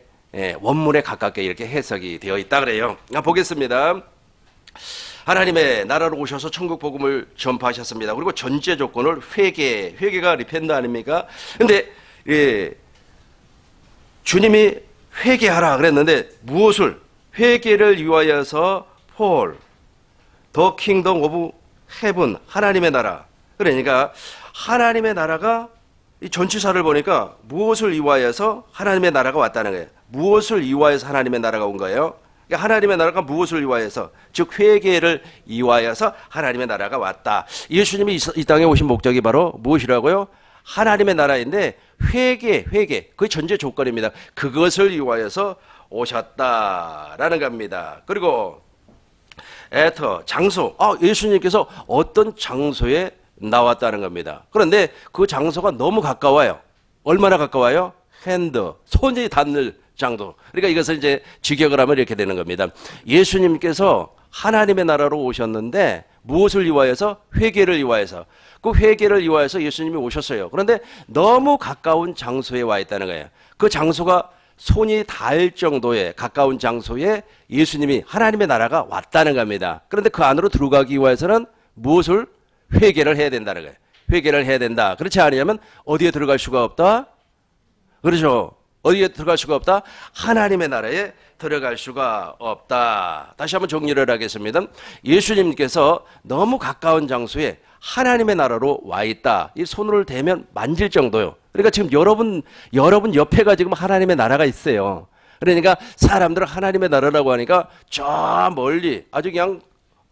원문에 가깝게 이렇게 해석이 되어 있다 그래요. 보겠습니다. 하나님의 나라로 오셔서 천국 복음을 전파하셨습니다. 그리고 전제 조건을 회개가 리펜트 아닙니까? 근데 주님이 회개하라 그랬는데 무엇을? 회개를 위하여서 더 킹덤 오브 헤븐, 하나님의 나라. 그러니까 하나님의 나라가 이 전치사를 보니까 무엇을 위하여서 하나님의 나라가 왔다는 거예요. 무엇을 위하여서 하나님의 나라가 온 거예요? 그러니까 하나님의 나라가 무엇을 위하여서, 즉 회개를 위하여서 하나님의 나라가 왔다. 예수님이 이 땅에 오신 목적이 바로 무엇이라고요? 하나님의 나라인데 회개, 그 전제 조건입니다. 그것을 위하여서 오셨다라는 겁니다. 그리고 장소, 예수님께서 어떤 장소에 나왔다는 겁니다. 그런데 그 장소가 너무 가까워요. 얼마나 가까워요? 손이 닿는 장소. 그러니까 이것을 이제 직역을 하면 이렇게 되는 겁니다. 예수님께서 하나님의 나라로 오셨는데 무엇을 위하여서? 회개를 위하여서. 그 회개를 위하여서 예수님이 오셨어요. 그런데 너무 가까운 장소에 와 있다는 거예요. 그 장소가 손이 닿을 정도의 가까운 장소에 예수님이 하나님의 나라가 왔다는 겁니다. 그런데 그 안으로 들어가기 위해서는 무엇을? 회개를 해야 된다는 거예요. 회개를 해야 된다. 그렇지 않으면 어디에 들어갈 수가 없다? 그렇죠. 어디에 들어갈 수가 없다? 하나님의 나라에 들어갈 수가 없다. 다시 한번 정리를 하겠습니다. 예수님께서 너무 가까운 장소에 하나님의 나라로 와 있다. 이 손을 대면 만질 정도요. 그러니까 지금 여러분 옆에가 지금 하나님의 나라가 있어요. 그러니까 사람들은 하나님의 나라라고 하니까 저 멀리 아주 그냥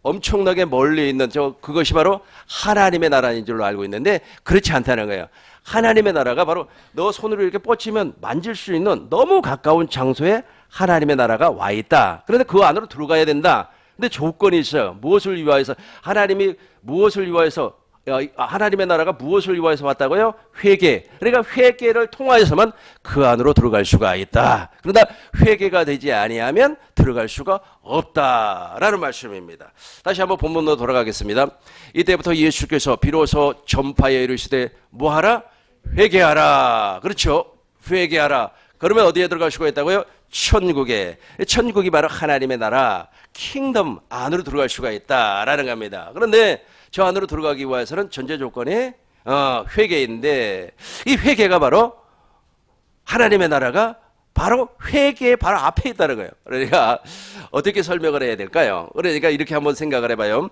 엄청나게 멀리 있는 그것이 바로 하나님의 나라인 줄로 알고 있는데 그렇지 않다는 거예요. 하나님의 나라가 바로 너 손으로 이렇게 뻗치면 만질 수 있는 너무 가까운 장소에 하나님의 나라가 와 있다. 그런데 그 안으로 들어가야 된다. 근데 조건이 있어요. 무엇을 위하여서? 하나님이 무엇을 위하여서? 하나님의 나라가 무엇을 위하여서 왔다고요? 회개. 그러니까 회개를 통하여서만 그 안으로 들어갈 수가 있다. 그러나 회개가 되지 아니하면 들어갈 수가 없다라는 말씀입니다. 다시 한번 본문으로 돌아가겠습니다. 이때부터 예수께서 비로소 전파에 이르시되 뭐하라? 회개하라. 그렇죠? 회개하라. 그러면 어디에 들어갈 수가 있다고요? 천국에. 천국이 바로 하나님의 나라, 킹덤 안으로 들어갈 수가 있다라는 겁니다. 그런데 저 안으로 들어가기 위해서는 전제 조건이 회개인데 이 회개가 바로 하나님의 나라가 바로 회개의 바로 앞에 있다는 거예요. 그러니까 어떻게 설명을 해야 될까요? 그러니까 이렇게 한번 생각을 해봐요.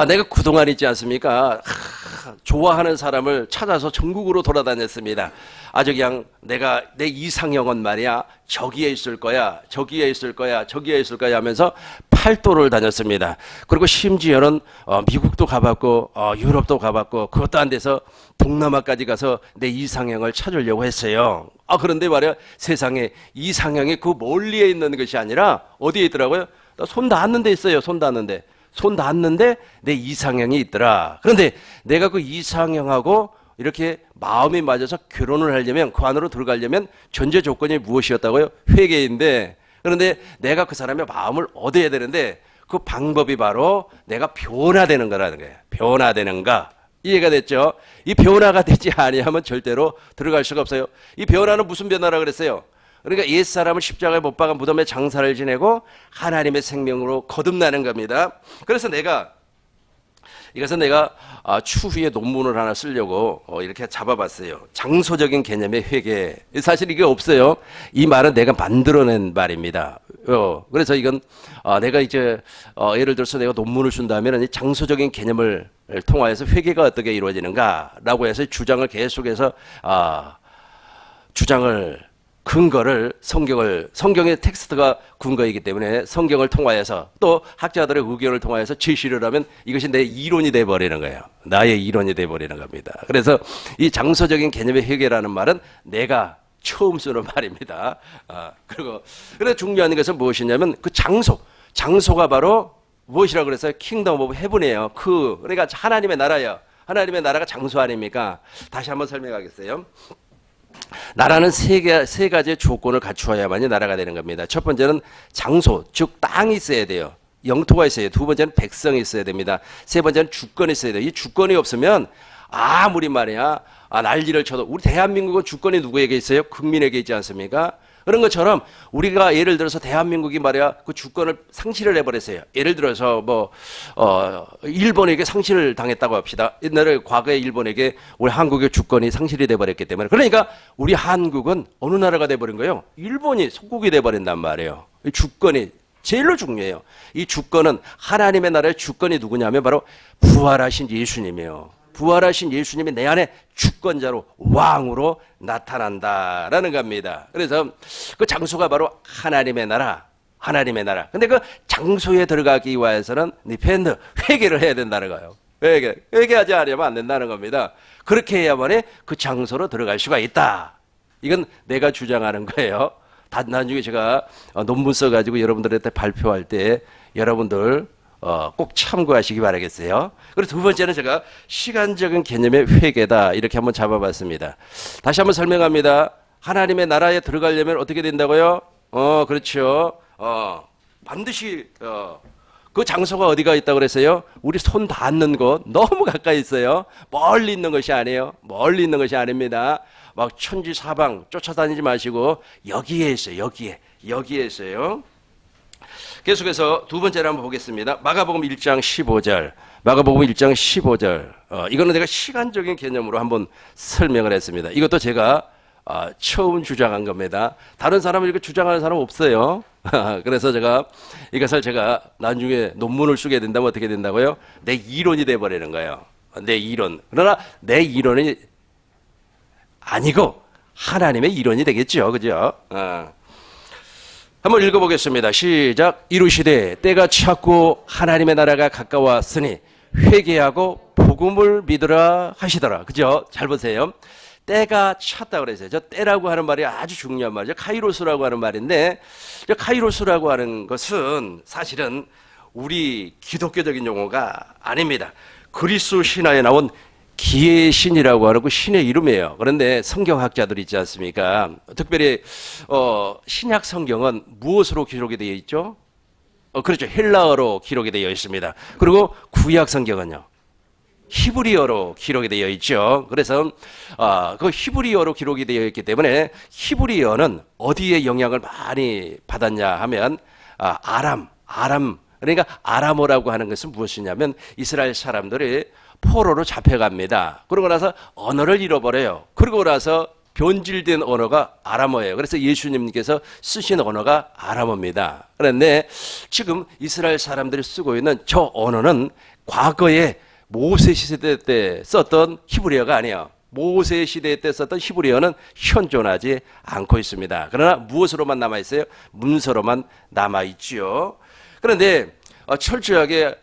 내가 그동안 있지 않습니까? 좋아하는 사람을 찾아서 전국으로 돌아다녔습니다. 아주 그냥 내가 내 이상형은 말이야 저기에 있을 거야, 저기에 있을 거야, 저기에 있을 거야 하면서 팔도를 다녔습니다. 그리고 심지어는 미국도 가봤고 유럽도 가봤고 그것도 안 돼서 동남아까지 가서 내 이상형을 찾으려고 했어요. 그런데 말이야 세상에 이상형이 그 멀리에 있는 것이 아니라 어디에 있더라고요? 손 닿는 데 있어요. 손 닿는데 내 이상형이 있더라. 그런데 내가 그 이상형하고 이렇게 마음이 맞아서 결혼을 하려면 그 안으로 들어가려면 전제 조건이 무엇이었다고요? 회개인데 그런데 내가 그 사람의 마음을 얻어야 되는데 그 방법이 바로 내가 변화되는 거라는 거예요. 변화되는가? 이해가 됐죠? 이 변화가 되지 아니하면 절대로 들어갈 수가 없어요. 이 변화는 무슨 변화라 그랬어요? 그러니까 옛사람을 십자가에 못 박아 무덤에 장사를 지내고 하나님의 생명으로 거듭나는 겁니다. 그래서 이것은 내가 추후에 논문을 하나 쓰려고 이렇게 잡아봤어요. 장소적인 개념의 회개. 사실 이게 없어요. 이 말은 내가 만들어낸 말입니다. 그래서 이건 내가 이제 예를 들어서 내가 논문을 쓴다면 이 장소적인 개념을 통하여서 회개가 어떻게 이루어지는가라고 해서 주장을 계속해서 근거를 성경의 텍스트가 근거이기 때문에 성경을 통하여서 또 학자들의 의견을 통하여서 제시를 하면 이것이 내 이론이 돼버리는 거예요. 나의 이론이 돼버리는 겁니다. 그래서 이 장소적인 개념의 회개라는 말은 내가 처음 쓰는 말입니다. 그리고 중요한 것은 무엇이냐면 그 장소가 바로 무엇이라고 그랬어요? 킹덤 오브 헤븐이에요. 그러니까 하나님의 나라예요. 하나님의 나라가 장소 아닙니까? 다시 한번 설명하겠어요. 나라는 세 가지의 조건을 갖추어야만이 나라가 되는 겁니다. 첫 번째는 장소, 즉 땅이 있어야 돼요. 영토가 있어야 돼요. 두 번째는 백성이 있어야 됩니다. 세 번째는 주권이 있어야 돼요. 이 주권이 없으면 아무리 말이야 난리를 쳐도 우리 대한민국은 주권이 누구에게 있어요? 국민에게 있지 않습니까? 그런 것처럼 우리가 예를 들어서 대한민국이 말이야 그 주권을 상실을 해버렸어요. 예를 들어서 일본에게 상실을 당했다고 합시다. 옛날에 과거에 일본에게 우리 한국의 주권이 상실이 돼버렸기 때문에 그러니까 우리 한국은 어느 나라가 돼버린 거예요? 일본이 속국이 돼버린단 말이에요. 이 주권이 제일로 중요해요. 이 주권은 하나님의 나라의 주권이 누구냐면 바로 부활하신 예수님이에요. 부활하신 예수님이 내 안에 주권자로 왕으로 나타난다라는 겁니다. 그래서 그 장소가 바로 하나님의 나라. 근데 그 장소에 들어가기 위해서는 회개를 해야 된다는 거예요. 회개하지 않으면 안 된다는 겁니다. 그렇게 해야만이 그 장소로 들어갈 수가 있다. 이건 내가 주장하는 거예요. 나중에 제가 논문 써가지고 여러분들한테 발표할 때 여러분들 꼭 참고하시기 바라겠어요. 그리고 두 번째는 제가 시간적인 개념의 회개다 이렇게 한번 잡아봤습니다. 다시 한번 설명합니다. 하나님의 나라에 들어가려면 어떻게 된다고요? 그렇죠. 반드시 그 장소가 어디가 있다고 그랬어요? 우리 손 닿는 곳 너무 가까이 있어요. 멀리 있는 것이 아니에요. 멀리 있는 것이 아닙니다. 막 천지 사방 쫓아다니지 마시고 여기에 있어요. 여기에 있어요. 계속해서 두 번째를 한번 보겠습니다. 마가복음 1장 15절. 이거는 내가 시간적인 개념으로 한번 설명을 했습니다. 이것도 제가 처음 주장한 겁니다. 다른 사람은 이렇게 주장하는 사람 없어요. 그래서 이것을 제가 나중에 논문을 쓰게 된다면 어떻게 된다고요? 내 이론이 돼버리는 거예요. 내 이론. 그러나 내 이론이 아니고 하나님의 이론이 되겠죠. 그죠? 한번 읽어보겠습니다. 시작. 이루시되 때가 찼고 하나님의 나라가 가까웠으니 회개하고 복음을 믿으라 하시더라. 그죠? 잘 보세요. 때가 찼다 그랬어요. 저 때라고 하는 말이 아주 중요한 말이죠. 카이로스라고 하는 말인데, 저 카이로스라고 하는 것은 사실은 우리 기독교적인 용어가 아닙니다. 그리스 신화에 나온 기의 신이라고 하는 그 신의 이름이에요. 그런데 성경학자들 있지 않습니까? 특별히 신약 성경은 무엇으로 기록이 되어 있죠? 그렇죠. 헬라어로 기록이 되어 있습니다. 그리고 구약 성경은요, 히브리어로 기록이 되어 있죠. 그래서 그 히브리어로 기록이 되어 있기 때문에 히브리어는 어디에 영향을 많이 받았냐 하면 아람. 그러니까 아람어라고 하는 것은 무엇이냐면 이스라엘 사람들이 포로로 잡혀갑니다. 그러고 나서 언어를 잃어버려요. 그러고 나서 변질된 언어가 아람어예요. 그래서 예수님께서 쓰신 언어가 아람어입니다. 그런데 지금 이스라엘 사람들이 쓰고 있는 저 언어는 과거에 모세 시대 때 썼던 히브리어가 아니에요. 모세 시대 때 썼던 히브리어는 현존하지 않고 있습니다. 그러나 무엇으로만 남아있어요? 문서로만 남아있죠. 그런데 철저하게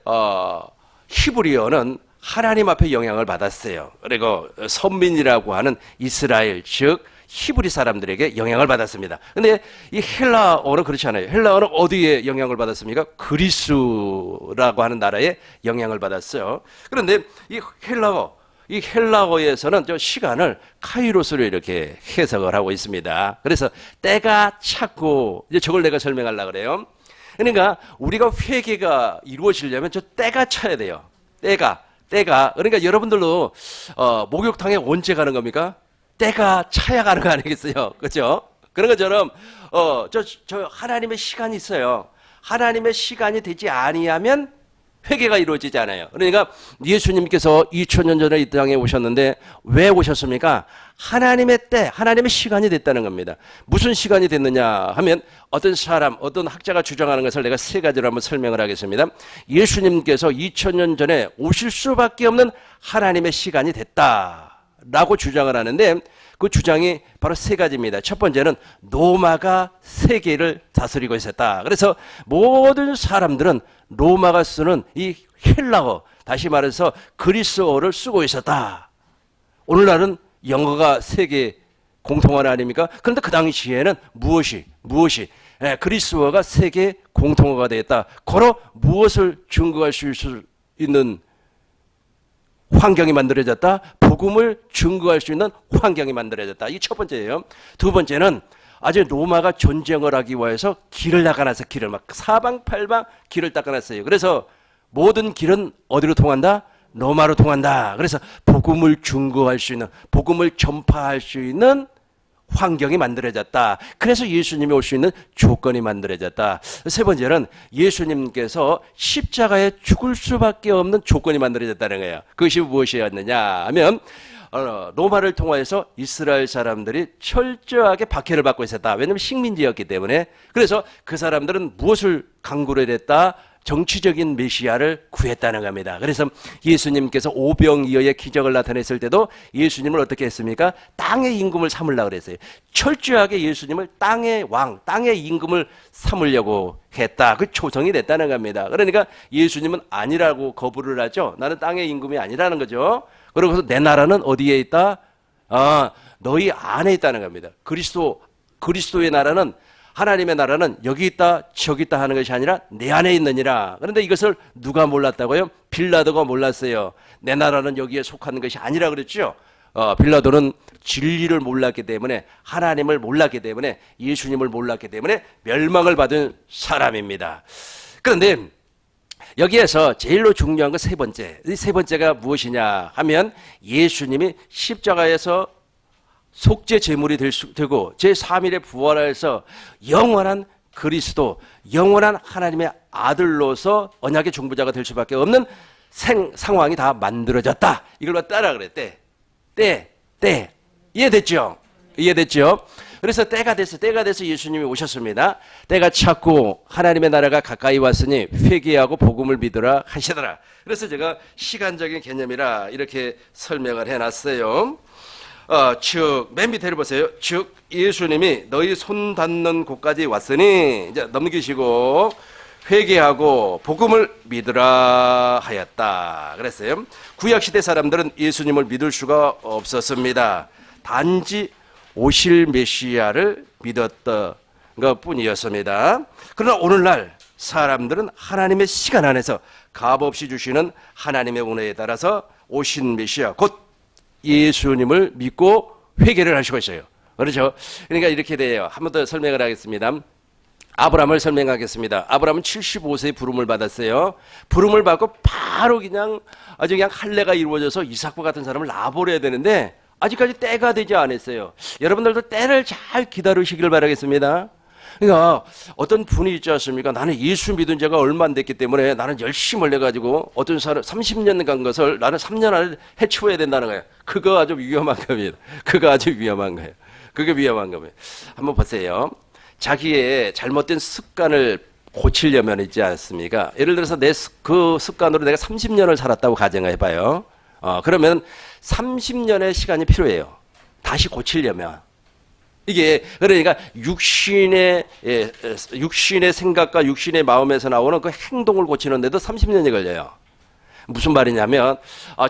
히브리어는 하나님 앞에 영향을 받았어요. 그리고 선민이라고 하는 이스라엘, 즉 히브리 사람들에게 영향을 받았습니다. 근데 이 헬라어는 그렇지 않아요. 헬라어는 어디에 영향을 받았습니까? 그리스라고 하는 나라에 영향을 받았어요. 그런데 이 헬라어에서는 저 시간을 카이로스로 이렇게 해석을 하고 있습니다. 그래서 때가 찼고, 이제 저걸 내가 설명하려고 그래요. 그러니까 우리가 회개가 이루어지려면 저 때가 차야 돼요. 때가. 그러니까 여러분들도 목욕탕에 언제 가는 겁니까? 때가 차야 가는 거 아니겠어요? 그렇죠? 그런 것처럼 저 하나님의 시간이 있어요. 하나님의 시간이 되지 아니하면 회개가 이루어지지 않아요. 그러니까 예수님께서 2000년 전에 이 땅에 오셨는데 왜 오셨습니까? 하나님의 때, 하나님의 시간이 됐다는 겁니다. 무슨 시간이 됐느냐 하면 어떤 학자가 주장하는 것을 내가 세 가지로 한번 설명을 하겠습니다. 예수님께서 2000년 전에 오실 수밖에 없는 하나님의 시간이 됐다라고 주장을 하는데 그 주장이 바로 세 가지입니다. 첫 번째는 로마가 세계를 다스리고 있었다. 그래서 모든 사람들은 로마가 쓰는 이 헬라어, 다시 말해서 그리스어를 쓰고 있었다. 오늘날은 영어가 세계 공통어가 아닙니까? 그런데 그 당시에는 무엇이 그리스어가 세계 공통어가 되었다. 바로 무엇을 증거할 수 있는 환경이 만들어졌다. 복음을 증거할 수 있는 환경이 만들어졌다. 이게 첫 번째예요. 두 번째는 아주 로마가 전쟁을 하기 위해서 길을 닦아놨어. 길을 막 사방팔방 길을 닦아놨어요. 그래서 모든 길은 어디로 통한다? 로마로 통한다. 그래서 복음을 증거할 수 있는, 복음을 전파할 수 있는 환경이 만들어졌다. 그래서 예수님이 올 수 있는 조건이 만들어졌다. 세 번째는 예수님께서 십자가에 죽을 수밖에 없는 조건이 만들어졌다는 거예요. 그것이 무엇이었느냐 하면 로마를 통하여서 이스라엘 사람들이 철저하게 박해를 받고 있었다. 왜냐하면 식민지였기 때문에. 그래서 그 사람들은 무엇을 강구를 했다? 정치적인 메시아를 구했다는 겁니다. 그래서 예수님께서 오병이어의 기적을 나타냈을 때도 예수님을 어떻게 했습니까? 땅의 임금을 삼으려고 그랬어요. 철저하게 예수님을 땅의 왕, 땅의 임금을 삼으려고 했다. 그 초성이 됐다는 겁니다. 그러니까 예수님은 아니라고 거부를 하죠. 나는 땅의 임금이 아니라는 거죠. 그러고서 내 나라는 어디에 있다? 너희 안에 있다는 겁니다. 그리스도의 나라는, 하나님의 나라는 여기 있다 저기 있다 하는 것이 아니라 내 안에 있느니라. 그런데 이것을 누가 몰랐다고요? 빌라도가 몰랐어요. 내 나라는 여기에 속하는 것이 아니라 그랬죠. 빌라도는 진리를 몰랐기 때문에, 하나님을 몰랐기 때문에, 예수님을 몰랐기 때문에 멸망을 받은 사람입니다. 그런데 여기에서 제일로 중요한 건 세 번째. 이 세 번째가 무엇이냐 하면 예수님이 십자가에서 속죄 제물이 되고 제3일에 부활해서 영원한 그리스도, 영원한 하나님의 아들로서 언약의 중보자가 될 수밖에 없는 상황이 다 만들어졌다. 이걸 따라 그랬대. 때. 이해됐죠? 이해됐죠? 그래서 때가 돼서 예수님이 오셨습니다. 때가 찼고 하나님의 나라가 가까이 왔으니 회개하고 복음을 믿으라 하시더라. 그래서 제가 시간적인 개념이라 이렇게 설명을 해놨어요. 즉, 맨 밑에를 보세요. 즉, 예수님이 너희 손 닿는 곳까지 왔으니, 이제 넘기시고, 회개하고 복음을 믿으라 하였다. 그랬어요. 구약시대 사람들은 예수님을 믿을 수가 없었습니다. 단지 오실 메시아를 믿었던 것 뿐이었습니다. 그러나 오늘날 사람들은 하나님의 시간 안에서 값없이 주시는 하나님의 은혜에 따라서 오신 메시아, 곧 예수님을 믿고 회개를 하시고 있어요. 그렇죠? 그러니까 이렇게 돼요. 한 번 더 설명을 하겠습니다. 아브라함을 설명하겠습니다. 아브라함은 75세에 부름을 받았어요. 부름을 받고 바로 아주 그냥 할례가 이루어져서 이삭과 같은 사람을 낳아버려야 되는데 아직까지 때가 되지 않았어요. 여러분들도 때를 잘 기다리시길 바라겠습니다. 그러니까 어떤 분이 있지 않습니까? 나는 예수 믿은 지가 얼마 안 됐기 때문에 나는 열심히 올려가지고 어떤 사람 30년 간 것을 나는 3년 안에 해치워야 된다는 거예요. 그거 아주 위험한 겁니다. 그거 아주 위험한 거예요. 그게 위험한 겁니다. 한번 보세요. 자기의 잘못된 습관을 고치려면 있지 않습니까? 예를 들어서 그 습관으로 내가 30년을 살았다고 가정해봐요. 그러면 30년의 시간이 필요해요. 다시 고치려면. 이게 그러니까 육신의 생각과 육신의 마음에서 나오는 그 행동을 고치는데도 30년이 걸려요. 무슨 말이냐면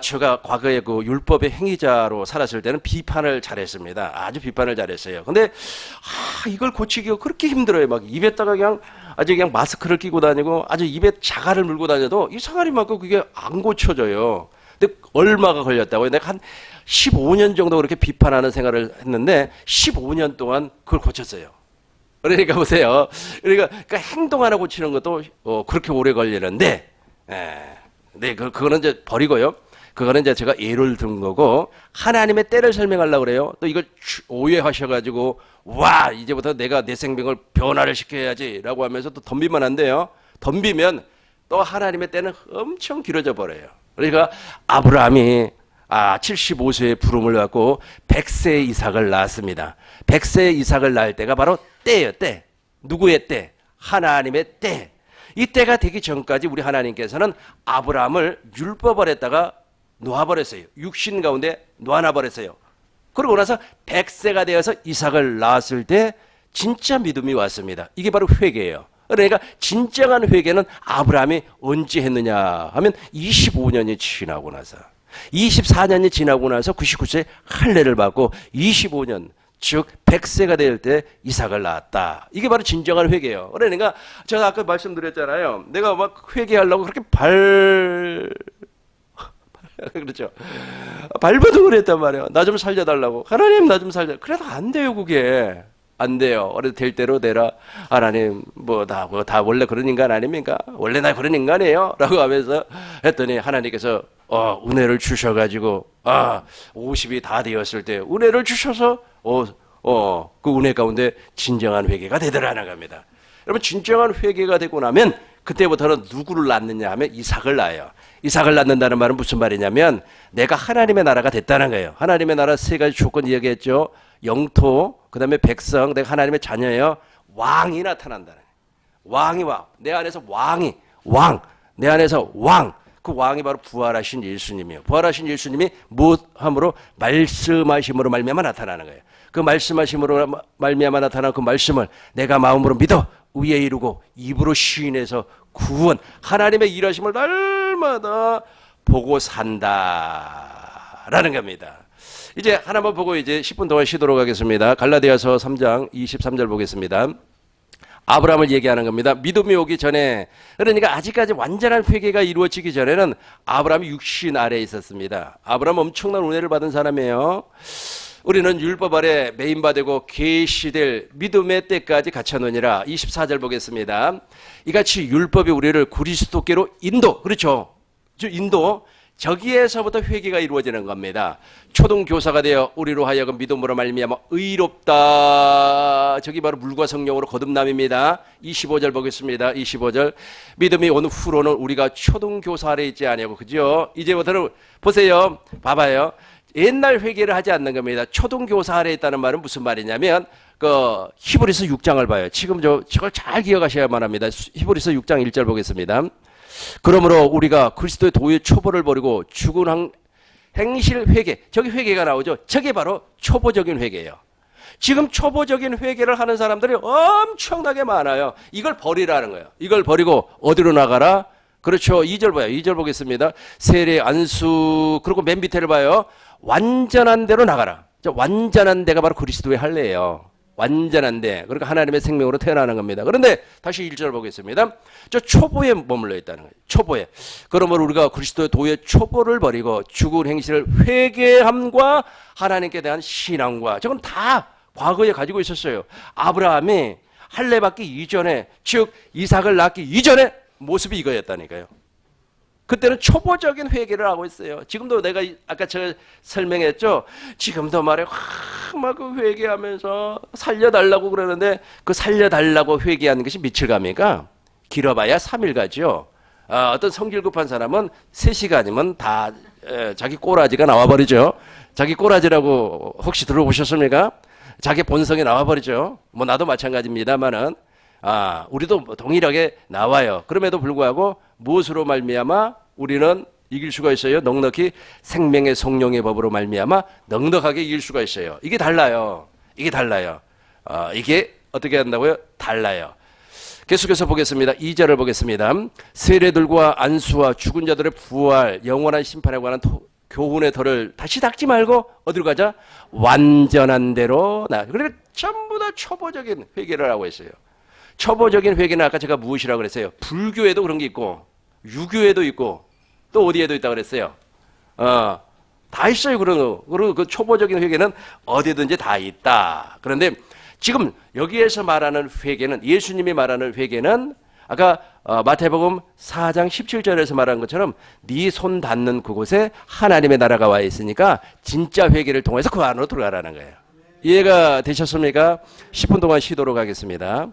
제가 과거에 그 율법의 행위자로 살았을 때는 비판을 잘했습니다. 아주 비판을 잘했어요. 근데 이걸 고치기가 그렇게 힘들어요. 막 입에다가 그냥 마스크를 끼고 다니고 아주 입에 자갈을 물고 다녀도 이상하리 만큼 그게 안 고쳐져요. 근데 얼마가 걸렸다고요? 내가 한 15년 정도 그렇게 비판하는 생활을 했는데 15년 동안 그걸 고쳤어요. 그러니까 보세요. 그러니까 행동 하나 고치는 것도 그렇게 오래 걸리는데, 네, 그거는 이제 버리고요. 그거는 이제 제가 예를 든 거고 하나님의 때를 설명하려고 그래요. 또 이걸 오해하셔가지고 와 이제부터 내가 내 생명을 변화를 시켜야지라고 하면서 또 덤비면 안 돼요. 덤비면 또 하나님의 때는 엄청 길어져 버려요. 그러니까 아브라함이 75세의 부름을 받고 100세의 이삭을 낳았습니다. 100세의 이삭을 낳을 때가 바로 때예요. 때. 누구의 때? 하나님의 때. 이 때가 되기 전까지 우리 하나님께서는 아브라함을 율법 아래다가 놓아버렸어요. 육신 가운데 놓아놔버렸어요. 그러고 나서 100세가 되어서 이삭을 낳았을 때 진짜 믿음이 왔습니다. 이게 바로 회개예요. 그러니까 진정한 회개는 아브라함이 언제 했느냐 하면 25년이 지나고 나서 24년이 지나고 나서 99세 할례를 받고 25년 즉 100세가 될 때 이삭을 낳았다. 이게 바로 진정한 회개예요. 그러니까 제가 아까 말씀드렸잖아요. 내가 막 회개하려고 그렇게 그렇죠. 발버둥을 그랬단 말이에요. 나 좀 살려달라고. 하나님 나 좀 살려. 그래도 안 돼요 그게. 안 돼요. 그래도 될 대로 되라. 하나님 다 원래 그런 인간 아닙니까? 원래 나 그런 인간이에요. 라고 하면서 했더니 하나님께서 은혜를 주셔가지고 50이 다 되었을 때 은혜를 주셔서 그 은혜 가운데 진정한 회개가 되더라는 겁니다. 여러분 진정한 회개가 되고 나면 그때부터는 누구를 낳느냐 하면 이삭을 낳아요. 이삭을 낳는다는 말은 무슨 말이냐면 내가 하나님의 나라가 됐다는 거예요. 하나님의 나라 세 가지 조건 이야기했죠. 영토, 그 다음에 백성, 내가 하나님의 자녀예요. 왕이 나타난다는 거예요. 왕이 와. 내 안에서 내 안에서 왕. 그 왕이 바로 부활하신 예수님이에요. 부활하신 예수님이 무엇함으로 말씀하심으로 말미암아 나타나는 거예요. 그 말씀하심으로 말미암아 나타난 그 말씀을 내가 마음으로 믿어 의에 이루고 입으로 시인해서 구원 하나님의 일하심을 날마다 보고 산다라는 겁니다. 이제 하나만 보고 이제 10분 동안 쉬도록 하겠습니다. 갈라디아서 3장 23절 보겠습니다. 아브라함을 얘기하는 겁니다. 믿음이 오기 전에 그러니까 아직까지 완전한 회개가 이루어지기 전에는 아브라함이 육신 아래에 있었습니다. 아브라함 엄청난 은혜를 받은 사람이에요. 우리는 율법 아래 매인받고 계시될 믿음의 때까지 갇혀놓으니라. 24절 보겠습니다. 이같이 율법이 우리를 그리스도께로 그렇죠. 인도 저기에서부터 회개가 이루어지는 겁니다. 초등교사가 되어 우리로 하여금 믿음으로 말미암아 의롭다. 저기 바로 물과 성령으로 거듭남입니다. 25절 보겠습니다. 25절 믿음이 온 후로는 우리가 초등교사 아래 있지 아니하고 그죠? 이제부터는 보세요. 봐봐요. 옛날 회개를 하지 않는 겁니다. 초등교사 아래에 있다는 말은 무슨 말이냐면 그 히브리서 6장을 봐요. 지금 저걸 잘 기억하셔야만 합니다. 히브리서 6장 1절 보겠습니다. 그러므로 우리가 그리스도의 도의 초보를 버리고 죽은 행실 회개, 저기 회개가 나오죠. 저게 바로 초보적인 회개예요. 지금 초보적인 회개를 하는 사람들이 엄청나게 많아요. 이걸 버리라는 거예요. 이걸 버리고 어디로 나가라? 그렇죠. 2절 봐요. 2절 보겠습니다. 세례, 안수, 그리고 맨 밑에를 봐요. 완전한 데로 나가라. 저 완전한 데가 바로 그리스도의 할례예요. 완전한 데. 그러니까 하나님의 생명으로 태어나는 겁니다. 그런데 다시 1절 보겠습니다. 저 초보에 머물러 있다는 거예요. 초보에. 그러므로 우리가 그리스도의 도의 초보를 버리고 죽은 행실을 회개함과 하나님께 대한 신앙과, 저건 다 과거에 가지고 있었어요. 아브라함이 할례 받기 이전에, 즉 이삭을 낳기 이전에 모습이 이거였다니까요. 그때는 초보적인 회개를 하고 있어요. 지금도 내가 아까 제가 설명했죠. 지금도 말해 막 그 회개하면서 살려달라고 그러는데, 그 살려달라고 회개하는 것이 며칠 갑니까? 길어봐야 3일 가죠. 어떤 성질 급한 사람은 3시간이면 다 자기 꼬라지가 나와버리죠. 자기 꼬라지라고 혹시 들어보셨습니까? 자기 본성이 나와버리죠. 뭐 나도 마찬가지입니다만은, 우리도 동일하게 나와요. 그럼에도 불구하고 무엇으로 말미암아 우리는 이길 수가 있어요? 넉넉히 생명의 성령의 법으로 말미암아 넉넉하게 이길 수가 있어요. 이게 달라요. 이게 달라요. 이게 어떻게 한다고요? 달라요. 계속해서 보겠습니다. 2절을 보겠습니다. 세례들과 안수와 죽은 자들의 부활, 영원한 심판에 관한 교훈의 덫을 다시 닦지 말고 어디로 가자? 완전한 대로 나. 그러니까 전부 다 초보적인 회개를 하고 있어요. 초보적인 회개는 아까 제가 무엇이라고 그랬어요? 불교에도 그런 게 있고, 유교에도 있고, 또 어디에도 있다고 그랬어요? 다 있어요. 그리고 그 초보적인 회개는 어디든지 다 있다. 그런데 지금 여기에서 말하는 회개는, 예수님이 말하는 회개는 아까 마태복음 4장 17절에서 말한 것처럼 네 손 닿는 그곳에 하나님의 나라가 와 있으니까 진짜 회개를 통해서 그 안으로 들어가라는 거예요. 이해가 되셨습니까? 10분 동안 쉬도록 하겠습니다.